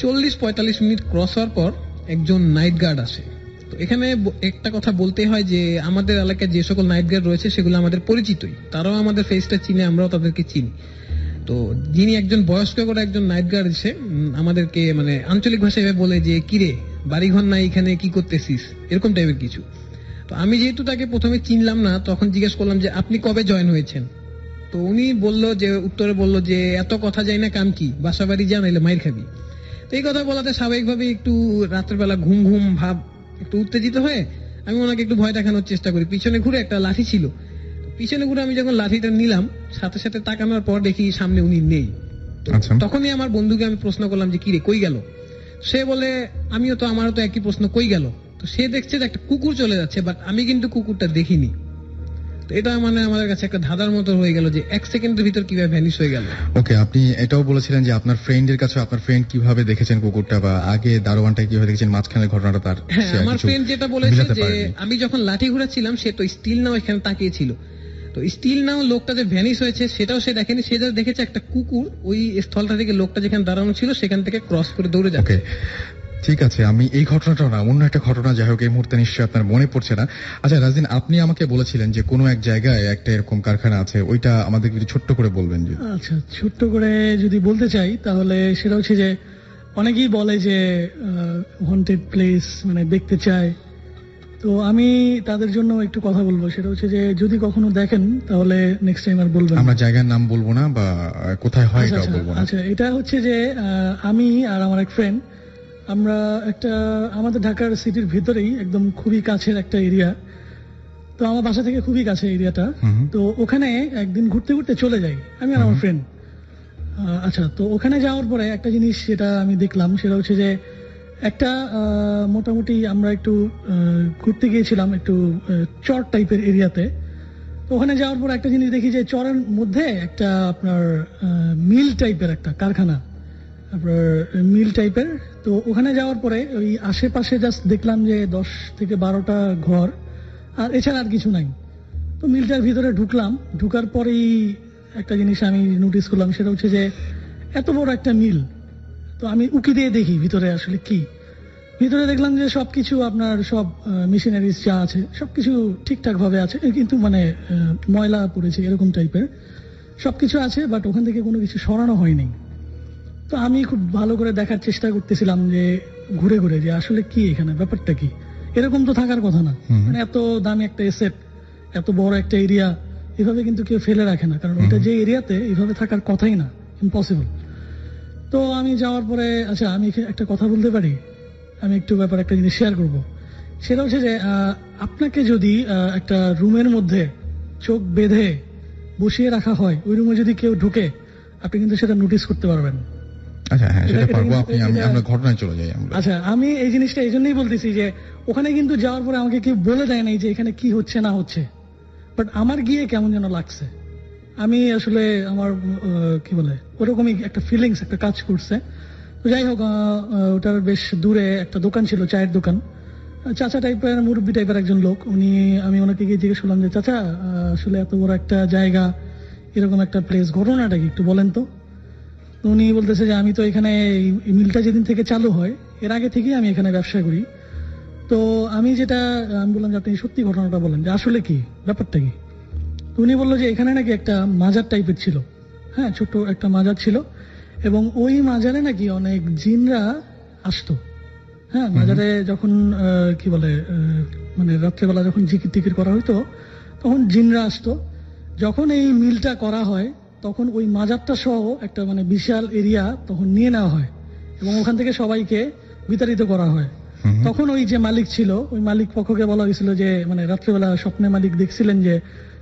40-45 minute cross হওয়ার পর একজন নাইট গার্ড আসে। তো এখানে একটা কথা বলতে হয় যে আমাদের এলাকায় যে সকল নাইট গার্ড রয়েছে সেগুলো আমাদের পরিচিতই, তারাও আমাদের ফেসটা চিনে, আমরাও তাদেরকে চিনি। তো যিনি একজন বয়স্ক করে একজন নাইট গার্ড এসে আমাদেরকে মানে আঞ্চলিক ভাষায় বলে যে কিরে বাড়িঘর নাই এখানে কি করতেছিস, এরকম টাইপের কিছু। তো আমি যেহেতু তাকে প্রথমে চিনলাম না, তখন জিজ্ঞেস করলাম যে আপনি কবে জয়েন হয়েছেন। তো উনি উত্তরে বলল যে এত কথা যাই না, কাম কি, বাসা বাড়ি যা, নাইলে মাইর খাবি। তো এই কথা বলাতে স্বাভাবিকভাবে একটু রাতের বেলা ঘুম ঘুম ভাব, একটু উত্তেজিত হয়ে আমি ওনাকে একটু ভয় দেখানোর চেষ্টা করি। পিছনে ঘুরে একটা লাঠি ছিল, পিছনে ঘুরে আমি যখন লাঠিটা নিলাম সাথে সাথে তাকানোর পর দেখি সামনে উনি নেই। তখনই আমার বন্ধুকে আমি প্রশ্ন করলাম যে কিরে কই গেল। সে বলে আমারও তো একই প্রশ্ন, কই গেল। তো সে দেখছে যে একটা কুকুর চলে যাচ্ছে, বাট আমি কিন্তু কুকুরটা দেখিনি। তো এটা মানে আমাদের কাছে একটা ধাঁধার মতো হয়ে গেল যে 1 সেকেন্ডের ভিতর কিভাবে ভ্যানিশ হয়ে গেল। ওকে, আপনি এটাও বলেছিলেন যে আপনার ফ্রেন্ডের কাছে আপনার ফ্রেন্ড কিভাবে দেখেছেন কুকুরটা, বা আগে দারোয়ানটা কিভাবে দেখেছেন, মাঝখানের ঘটনাটা তার। হ্যাঁ, আমার ফ্রেন্ড যেটা বলেছে যে আমি যখন লাঠি ঘুরাচ্ছিলাম সে তো স্টিল নাও এখানে তাকিয়েছিল। তো স্টিল নাও লোকটা যে ভ্যানিশ হয়েছে সেটাও সে দেখেনি, সে যা দেখেছে একটা কুকুর ওই স্থলটা থেকে লোকটা যেখানে দাঁড়ানো ছিল সেখান থেকে ক্রস করে দৌড়ে যাচ্ছে। ঠিক আছে, আমি এই ঘটনাটা না, অন্য একটা ঘটনা, যাই হোক এই মুহূর্তে নিশ্চয়ই আপনার মনে পড়ছে না। আচ্ছা রাজিন, আপনি আমাকে বলেছিলেন যে কোনো এক জায়গায় একটা এরকম কারখানা আছে, ওইটা আমাদের একটু ছোট্ট করে বলবেন যে। আচ্ছা, ছোট্ট করে যদি বলতে চাই তাহলে সেটা হচ্ছে যে অনেকেই বলে যে হন্টেড প্লেস, মানে দেখতে চায়। তো আমি তাদের জন্য একটু কথা বলবো, সেটা হচ্ছে যে যদি কখনো দেখেন তাহলে নেক্সট টাইম আর বলবেন না। আমরা জায়গার নাম বলবো না বা কোথায় হয় আচ্ছা, এটাও আচ্ছা, বলবো না। আচ্ছা, এটা হচ্ছে যে আমি আর আমার এক ফ্রেন্ড, আমরা একটা আমাদের ঢাকার সিটির ভিতরেই একদম খুবই কাছের একটা এরিয়া, তো আমার বাসা থেকে খুবই কাছে এরিয়াটা। তো ওখানে একদিন ঘুরতে ঘুরতে চলে যাই আমি আর আমার ফ্রেন্ড। আচ্ছা, তো ওখানে যাওয়ার পরে একটা জিনিস যেটা আমি দেখলাম সেটা হচ্ছে যে একটা মোটামুটি আমরা একটু ঘুরতে গিয়েছিলাম একটু চর টাইপের এরিয়াতে। তো ওখানে যাওয়ার পর একটা জিনিস দেখি যে চরের মধ্যে একটা আপনার মিল টাইপের একটা কারখানা, আপনার মিল টাইপের। তো ওখানে যাওয়ার পরে ওই আশেপাশে জাস্ট দেখলাম যে 10 থেকে 12টা ঘর, আর এছাড়া আর কিছু নাই। তো মিলটার ভিতরে ঢুকলাম, ঢুকার পরেই একটা জিনিস আমি নোটিস করলাম, সেটা হচ্ছে যে এত বড় একটা মিল। তো আমি উকি দিয়ে দেখি ভিতরে আসলে কি। ভিতরে দেখলাম যে সবকিছু আপনার সব মেশিনারিজ যা আছে সবকিছু ঠিকঠাক ভাবে আছে, কিন্তু মানে ময়লা পড়েছে এরকম টাইপের সবকিছু আছে, বাট ওখান থেকে কোনো কিছু সরানো হয়নি। তো আমি খুব ভালো করে দেখার চেষ্টা করতেছিলাম যে ঘুরে ঘুরে যে আসলে কি এখানে ব্যাপারটা কি, এরকম তো থাকার কথা না। মানে এত দামি একটা এসেট, এত বড় একটা এরিয়া, এভাবে কিন্তু কেউ ফেলে রাখে না, কারণ এটা যে এরিয়াতে এইভাবে থাকার কথাই না, ইম্পসিবল। তো আমি যাওয়ার পরে, আচ্ছা আমি একটা কথা বলতে পারি, আমি একটু ব্যাপার একটা জিনিস শেয়ার করব। সেটা হচ্ছে যে আপনাকে যদি একটা রুমের মধ্যে চোখ বেঁধে বসিয়ে রাখা হয়, ওই রুমে যদি কেউ ঢুকে আপনি কিন্তু সেটা নোটিস করতে পারবেন। আচ্ছা হ্যাঁ, সেটা পারবো। আমরা ঘটনায় চলে যাই আমরা। আচ্ছা, আমি এই জিনিসটা এই জন্যই বলতেছি যে ওখানে কিন্তু যাওয়ার পরে আমাকে কেউ বলে দেয় নাই যে এখানে কি হচ্ছে না হচ্ছে, বাট আমার গিয়ে কেমন যেন লাগছে। আমি আসলে আমার কি বলে ওরকমই একটা ফিলিংস একটা কাজ করছে। তো যাই হোক, ওটার বেশ দূরে একটা দোকান ছিল, চায়ের দোকান। চাচা টাইপের, মুরব্বী টাইপের একজন লোক উনি। আমি ওনাকে গিয়ে জিজ্ঞেস করলাম যে চাচা, আসলে এত বড় একটা জায়গা, এরকম একটা প্লেস, ঘটনাটা কি একটু বলেন তো। উনি বলতেছে যে আমি তো এখানে এই মিলটা যেদিন থেকে চালু হয় এর আগে থেকেই আমি এখানে ব্যবসা করি। তো আমি বললাম যে আপনি সত্যি ঘটনাটা বলেন যে আসলে কি ব্যাপারটা কি। তো উনি বললো যে এখানে নাকি একটা মাজার টাইপের ছিল, হ্যাঁ ছোট্ট একটা মাজার ছিল, এবং ওই মাজারে নাকি অনেক জিনরা আসতো। হ্যাঁ, মাজারে যখন কি বলে মানে রাত্রেবেলা যখন জিকির টিকির করা হইতো তখন জিনরা আসতো। যখন এই মিলটা করা হয় তখন ওই মাজারটা সহ একটা মানে বিশাল এরিয়া তখন নিয়ে নেওয়া হয় এবং ওখান থেকে সবাইকে বিতাড়িত করা হয়। তখন ওই যে মালিক ছিল, ওই মালিক পক্ষকে বলা হয়েছিল যে মানে রাত্রেবেলা স্বপ্নে মালিক দেখছিলেন যে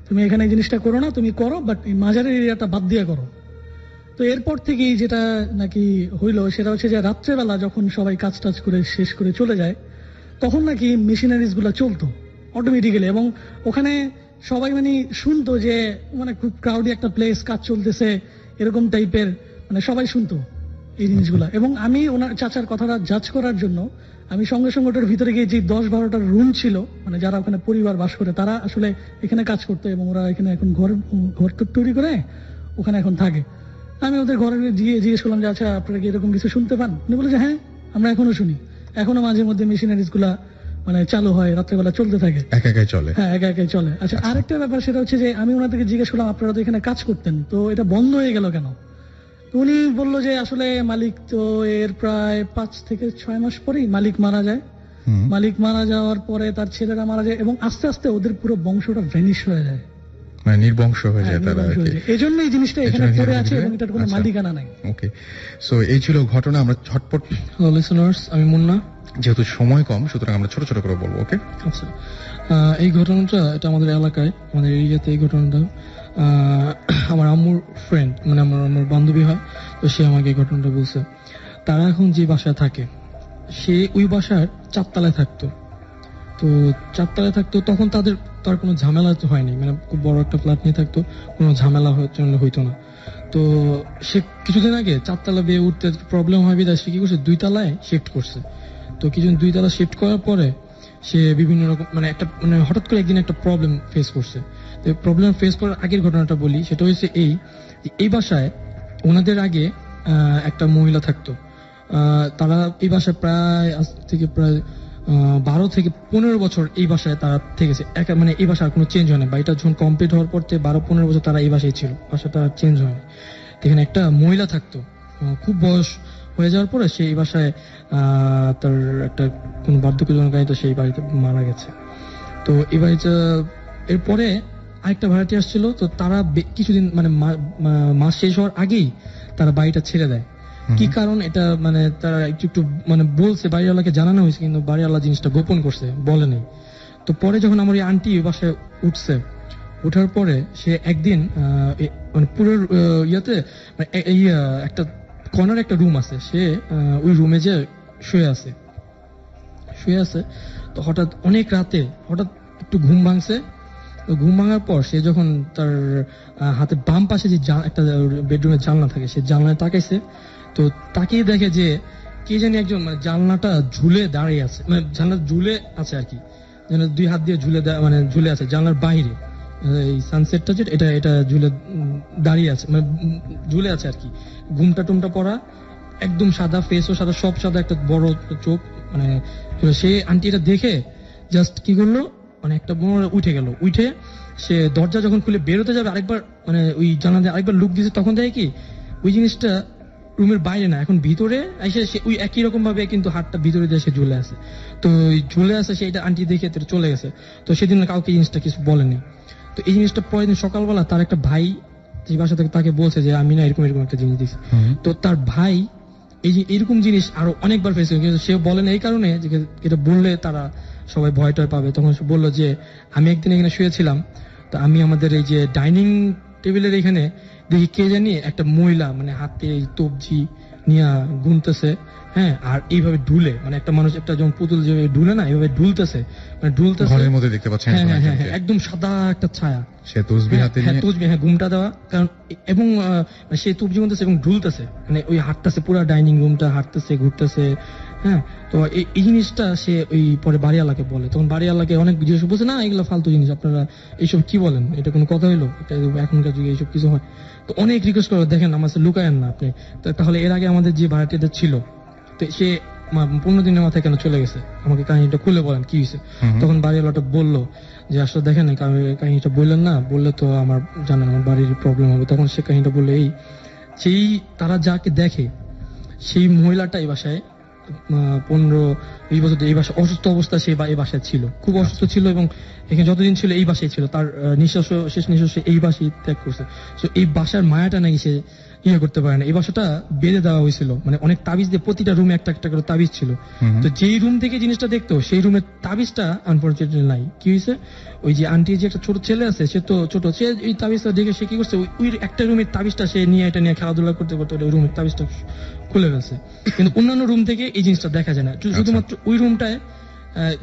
তুমি এখানে এই জিনিসটা করো না, তুমি করো, বাট এই মাজারের এরিয়াটা বাদ দিয়ে করো। তো এরপর থেকেই যেটা নাকি হইলো সেটা হচ্ছে যে রাত্রেবেলা যখন সবাই কাজ টাজ করে শেষ করে চলে যায় তখন নাকি মেশিনারিজ গুলা চলতো অটোমেটিক্যালি, এবং ওখানে সবাই মানে শুনতো যে মানে খুব ক্রাউডি একটা প্লেস, কাজ চলতেছে এরকম টাইপের, মানে সবাই শুনতো এই জিনিসগুলা। এবং আমি ওনার চাচার কথাটা জাজ করার জন্য আমি সঙ্গে সঙ্গে ওটার ভিতরে গিয়ে যে 10-12টার রুম ছিল, মানে যারা ওখানে পরিবার বাস করে তারা আসলে এখানে কাজ করতো এবং ওরা এখানে এখন ঘর তৈরি করে ওখানে এখন থাকে। আমি ওদের ঘরে গিয়ে জিজ্ঞেস করলাম যে আচ্ছা আপনারা কি এরকম কিছু শুনতে পান? উনি বলে যে হ্যাঁ আমরা এখনো শুনি, এখনো মাঝে মধ্যে মেশিনারিজ গুলা মানে চালু হয়, রাত্রেবেলা চলতে থাকে, একা একাই চলে। হ্যাঁ একা একাই চলে। আচ্ছা, আরেকটা ব্যাপার সেটা হচ্ছে যে আমি ওনাদেরকে জিজ্ঞেস করলাম আপনারা তো এখানে কাজ করতেন, তো এটা বন্ধ হয়ে গেল কেন? তো উনি বললো যে আসলে মালিক তো এর প্রায় 5 থেকে 6 মাস পরেই মালিক মারা যায়। মালিক মারা যাওয়ার পরে তার ছেলেরা মারা যায় এবং আস্তে আস্তে ওদের পুরো বংশটা ভ্যানিশ হয়ে যায়, মানে নির্বংশ হয়ে যায় তারা। এই জন্য এই জিনিসটা এখানে পড়ে আছে এবং এটার কোনো মালিকানা নাই। ওকে, সো এই ছিল ঘটনা। আমরা ঝটপট লিসেনার্স, আমি মুন্না, যেহেতু সময় কম সুতরাং আমরা ছোট ছোট করে বলবো। ওকে, আচ্ছা, এই ঘটনাটা এটা আমাদের এলাকায়, আমাদের এরিয়াতে এই ঘটনাটা আমার আম্মুর ফ্রেন্ড, মানে আমার বান্ধবী হয়, তো সে আমাকে এই ঘটনাটা বলছে। তারা এখন যে বাসায় থাকে সে ওই বাসার 4 তলায় থাকতো। তো 4 তলায় থাকতো, তখন তার কোনো ঝামেলা তো হয়নি, মানে খুব বড় একটা ফ্ল্যাট নিয়ে থাকতো, কোনো ঝামেলা হইতো না। তো সে কিছুদিন আগে 4 তলা বেয়ে উঠতে প্রবলেম হয় বিধায় সে কি করছে 2 তলায় শিফট করছে। তো কিছুদিন 2 তলা শিফট করার পরে সে বিভিন্ন রকম মানে হঠাৎ করে একদিন একটা প্রবলেম ফেস করছে। তো প্রবলেম ফেস করার আগের ঘটনাটা বলি, সেটা হচ্ছে এই বাসায় ওনাদের আগে একটা মহিলা থাকতো। তারা এই বাসায় প্রায় আজ থেকে প্রায় 12 থেকে 15 বছর এই বাসায় তারা থেকেছে, মানে এই বাসার কোনো চেঞ্জ হয় না। বাড়িটা যখন কমপ্লিট হওয়ার পর 12-15 বছর তারা এই বাসায় ছিল, বাসাটা চেঞ্জ হয়নি। এখানে একটা মহিলা থাকতো, খুব বয়স হয়ে যাওয়ার পরে সেই বাসায় তার একটা কোন বার্ধক্যজনক কারণে সেই বাড়িতে মারা গেছে। তো এই বাড়িটা এরপরে আরেকটা ভাড়াটি আসছিল, তো তারা কিছুদিন মানে মাস শেষ হওয়ার আগেই তারা বাড়িটা ছেড়ে দেয়। কি কারণ এটা মানে তারা একটু মানে বলছে, বাড়িওয়ালাকে জানানো হয়েছে, কিন্তু বাড়িওয়ালা জিনিসটা গোপন করছে, বলে নেই। তো পরে যখন আমার এই আন্টি বাসায় উঠছে, ওঠার পরে সে একদিন মানে পুরো ইয়াতে একটা কর্নার একটা রুম আছে, সে ওই রুমে যে শুয়ে আছে। তো হঠাৎ অনেক রাতে হঠাৎ একটু ঘুম ভাঙছে। তো ঘুম ভাঙার পর সে যখন তার হাতে বাম পাশে যে একটা বেডরুমের জানলা থাকে, সে জানলায় তাকাইছে। তো তাকিয়ে দেখে যে কে জানি একজন মানে জানলাটা ঝুলে দাঁড়িয়ে আছে, মানে জানলা ঝুলে আছে আর কি, যেন 2 হাত দিয়ে মানে ঝুলে আছে জানলার বাইরে। এই সানসেটটা যেটা এটা ঝুলে দাঁড়িয়ে আছে, মানে ঝুলে আছে আর কি। ঘুমটা টুমটা পরা, একদম সাদা, ফেসও সাদা, সব সাদা, একটা বড় চোখ। মানে সে আন্টি এটা দেখে জাস্ট কি করলো, মানে একটা উঠে গেল। উঠে সে দরজা যখন খুলে বেরোতে যাবে, আরেকবার মানে ওই জানলা দিয়ে আরেকবার লুক দিয়েছে, তখন দেখে কি ওই জিনিসটা রুমের বাইরে না, এখন ভিতরে এসে সে ওই একই রকম ভাবে কিন্তু হাতটা ভিতরে দিয়ে সে ঝুলে আছে। তো ঝুলে আছে সেটা আন্টি দেখে চলে গেছে। তো সেদিন কাউকে জিনিসটা কিছু বলেনি। তো এই জিনিসটা পরের দিন সকালবেলা তার একটা ভাই যে বাসা থেকে তাকে বলছে যে আমি না এরকম একটা জিনিস দিচ্ছি। তো তার ভাই এই যে এরকম জিনিস আরো অনেকবার ফেসে, কিন্তু সে বলেন এই কারণে যে এটা বললে তারা সবাই ভয় টয় পাবে। তখন সে বললো যে আমি একদিন এখানে শুয়েছিলাম, তো আমি আমাদের এই যে ডাইনিং টেবিলের এখানে দেখি কে জানি একটা মহিলা মানে হাতে তবজি নিয়ে গুনতেছে, হ্যাঁ, আর এইভাবে ঢুলে, মানে একটা মানুষ একটা যেমন পুতুল যেভাবে ঢুলে না, এইভাবে ঢুলতেছে, মানে ঢুলতেছে ঘরের মধ্যে দেখতে পাচ্ছেন। হ্যাঁ, একদম সাদা একটা ছায়া, সে তসবিহ হাতে নিয়ে, তসবিহ, হ্যাঁ, ঘুমটা দেওয়া, কারণ এবং সে তবজি গুনতেছে এবং ঢুলতেছে, মানে ওই হাঁটতেছে পুরো ডাইনিং রুমটা, হাঁটতেছে, ঘুরতেছে, হ্যাঁ। তো এই জিনিসটা সে ওই পরে বাড়িওয়ালাকে বলে, তখন বাড়িওয়ালাকে অনেক জিজ্ঞেস বলছে, না এগুলো ফালতু জিনিস, আপনারা এইসব কি বলেন, এটা কোনো কথা হইলো, এখনকার যুগে এইসব কিছু হয়। তো অনেক রিকোয়েস্ট করে, দেখেন আমার লুকায়েন না আপনি। তাহলে এর আগে আমাদের যে ভাড়াটিয়া ছিল, তো সে 15 দিনের মাথায় কেন চলে গেছে, আমাকে কাহিনীটা খুলে বলেন কি হয়েছে। তখন বাড়িওয়ালাটা বললো যে আসলে দেখেন কাহিনীটা বললেন না, বললে তো আমার জানেন আমার বাড়ির প্রবলেম হবে। তখন সে কাহিনীটা বললো এই, সেই তারা যাকে দেখে সেই মহিলাটা এই বাসায় 15-20 বছর এই বাসায় অসুস্থ অবস্থা, সে এই বাসায় ছিল, খুব অসুস্থ ছিল, এবং এখানে যতদিন ছিল এই বাসায় ছিল, তার শেষ নিঃশ্বাস এই বাসায় ত্যাগ করছে। তো এই বাসার মায়াটা নাকি সে করতে পারে না। এই বাসাটা বেঁধে দেওয়া হয়েছিল, মানে অনেক তাবিজ দিয়ে, প্রতিটা রুমে একটা একটা করে তাবিজ ছিল। তো যেই রুম থেকে জিনিসটা দেখতো সেই রুমের তাবিজটা আনফরচুনেটলি নাই। কি হয়েছে, ওই যে আন্টির যে একটা ছোট ছেলে আছে, সে তো ছোট, সে এই তাবিজটা দেখে সে কি করছে, ওই একটা রুমের তাবিজটা সে নিয়ে খেলাধুলা করতে করতে ওই রুমের তাবিজটা খুলে ফেলছে। কিন্তু অন্যান্য রুম থেকে এই জিনিসটা দেখা যায় না, শুধুমাত্র ওই রুমটায়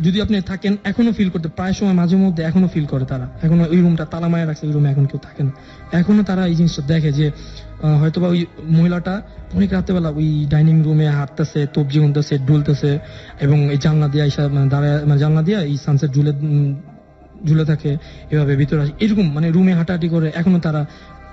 যদি আপনি থাকেন এখনো ফিল করতে, প্রায় সময় মাঝে মধ্যে এখনো ফিল করে তারা, এখনো ওই রুমটা তালা মায়া রাখছে, ওই রুমে এখন কেউ থাকে না, এখনো তারা এই জিনিসটা দেখে যে হয়তোবা ওই মহিলাটা অনেক রাতেবেলা ওই ডাইনিং রুমে হাঁটতেছে, তবজি গুনতেছে, ঢুলতেছে, এবং এই জানলা দিয়ে দাঁড়ায়, জানলা দিয়ে এই সানসেট ঝুলে থাকে, এভাবে ভিতরে আসে, এরকম মানে রুমে হাঁটাহাঁটি করে,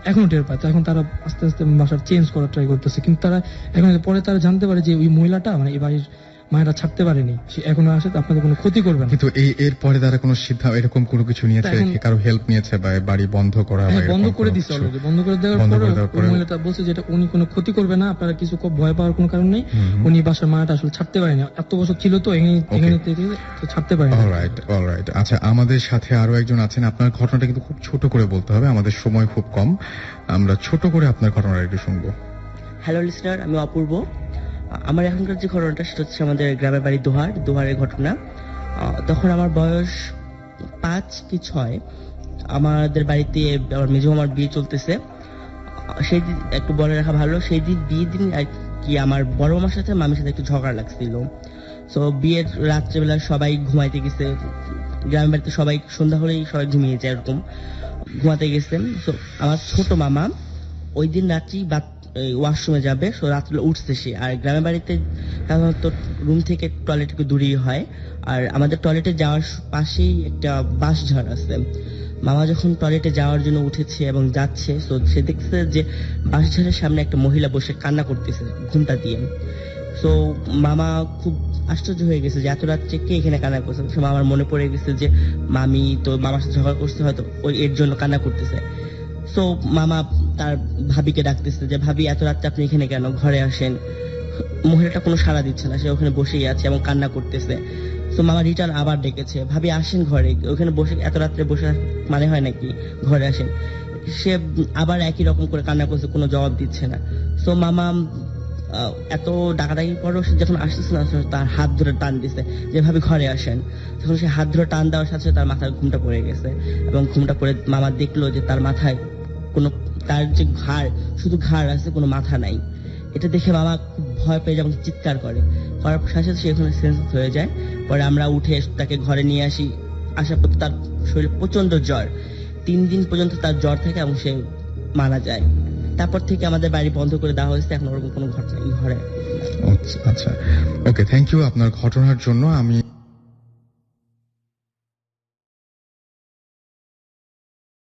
এখনো টের পায়। তো এখন তারা আস্তে আস্তে বাসার চেঞ্জ করার ট্রাই করতেছে, কিন্তু তারা এখন পরে তারা জানতে পারে যে ওই মহিলাটা মানে এই বাড়ির মায়েরা ছাড়তে পারেনি, সে এখনো আসে, তো আপনাদের কোনো ক্ষতি করবে না। কিন্তু এর পরে তারা কোনো সিদ্ধান্ত এরকম কোনো কিছু নিয়েছে, কারো হেল্প নিয়েছে বা বাড়ি বন্ধ করা, বন্ধ করে দিচ্ছে অলরেডি, বন্ধ করে দেওয়ার পরে মহিলাটা বলছে যে উনি কোনো ক্ষতি করবে না, আপনারা কিছু ভয় পাওয়ার কোনো কারণ নেই, উনি বাসার মায়াটা আসলে ছাড়তে পারেনি, এত বছর ছিল তো এখানে থেকে ছাড়তে পারেনি। অলরাইট। আচ্ছা, আমাদের সাথে আরো একজন আছেন, আপনার ঘটনাটা কিন্তু খুব ছোট করে বলতে হবে, আমাদের সময় খুব কম, আমরা ছোট করে আপনার ঘটনাটা একটু শুনবো। হ্যালো লিসনার, আমি অপূর্ব। আমার এখনকার যে ঘটনাটা সেটা হচ্ছে আমাদের গ্রামের বাড়ি দোহারের ঘটনা। তখন আমার বয়স 5 কি 6। আমাদের বাড়িতে আমার মেজো মামার বিয়ে চলতেছে। সেই দিন একটু বলে রাখা ভালো, সেই দিন বিয়ের দিন আর কি আমার বড় মামার সাথে মামির সাথে একটু ঝগড়া লাগছিল। তো বিয়ের রাত্রেবেলা সবাই ঘুমাইতে গেছে, গ্রামের বাড়িতে সবাই সন্ধ্যা হলেই সবাই ঘুমিয়ে যায়, এরকম ঘুমাতে গেছেন। তো আমার ছোট মামা ওই দিন রাত্রি ওয়াশরুমে যাবে, সো রাত্রে উঠছে সে। আর গ্রামের বাড়িতে সাধারণত রুম থেকে টয়লেট একটু দূরেই হয়, আর আমাদের টয়লেটে যাওয়ার পাশেই একটা বাঁশঝাড় আছে। মামা যখন টয়লেটে যাওয়ার জন্য উঠেছে এবং যাচ্ছে, তো সে দেখছে যে বাঁশঝাড়ের সামনে একটা মহিলা বসে কান্না করতেছে ঘুমটা দিয়ে। সো মামা খুব আশ্চর্য হয়ে গেছে যে এত রাত্রে কে এখানে কান্না করছে। সো মামার মনে পড়ে গেছে যে মামি তো মামার সাথে ঝগড়া করছে, হয়তো ওই এর জন্য কান্না করতেছে। সো মামা তার ভাবিকে ডাকতেছে যে ভাবি এত রাত্রে আপনি এখানে কেন, ঘরে আসেন। মহিলাটা কোনো সাড়া দিচ্ছে না, সে ওখানে বসেই আছে এবং কান্না করতেছে। তো মামা রিটার্ন আবার ডেকেছে, ভাবি আসেন ঘরে, ওখানে বসে এত রাত্রে বসে মানে হয় নাকি, ঘরে আসেন। সে আবার একই রকম করে কান্না করছে, কোনো জবাব দিচ্ছে না। তো মামা এত ডাকাডাকির পরেও সে যখন আসতেছে না, তার হাত ধরে টান দিছে যে ভাবি ঘরে আসেন। তখন সে হাত ধরে টান দেওয়ার সাথে তার মাথায় ঘুমটা পড়ে গেছে, এবং ঘুমটা পড়ে মামা দেখলো যে তার মাথায় কোনো, তার যে ঘাড়, শুধু ঘাড় আছে, কোনো মাথা নাই। এটা দেখে মামা খুব ভয় পেয়ে যেমন চিৎকার করার সাথে সে ওখানে সেন্স হয়ে যায়। পরে আমরা উঠে তাকে ঘরে নিয়ে আসি, আসার পর তার শরীরে প্রচন্ড জ্বর, 3 দিন পর্যন্ত তার জ্বর থাকে এবং সে মারা যায়। তারপর থেকে আমাদের বাড়ি বন্ধ করে দেওয়া হয়েছে, এখন ওরকম কোনো ঘটনা ঘরে। আচ্ছা, ওকে, থ্যাংক ইউ আপনার ঘটনার জন্য। আমি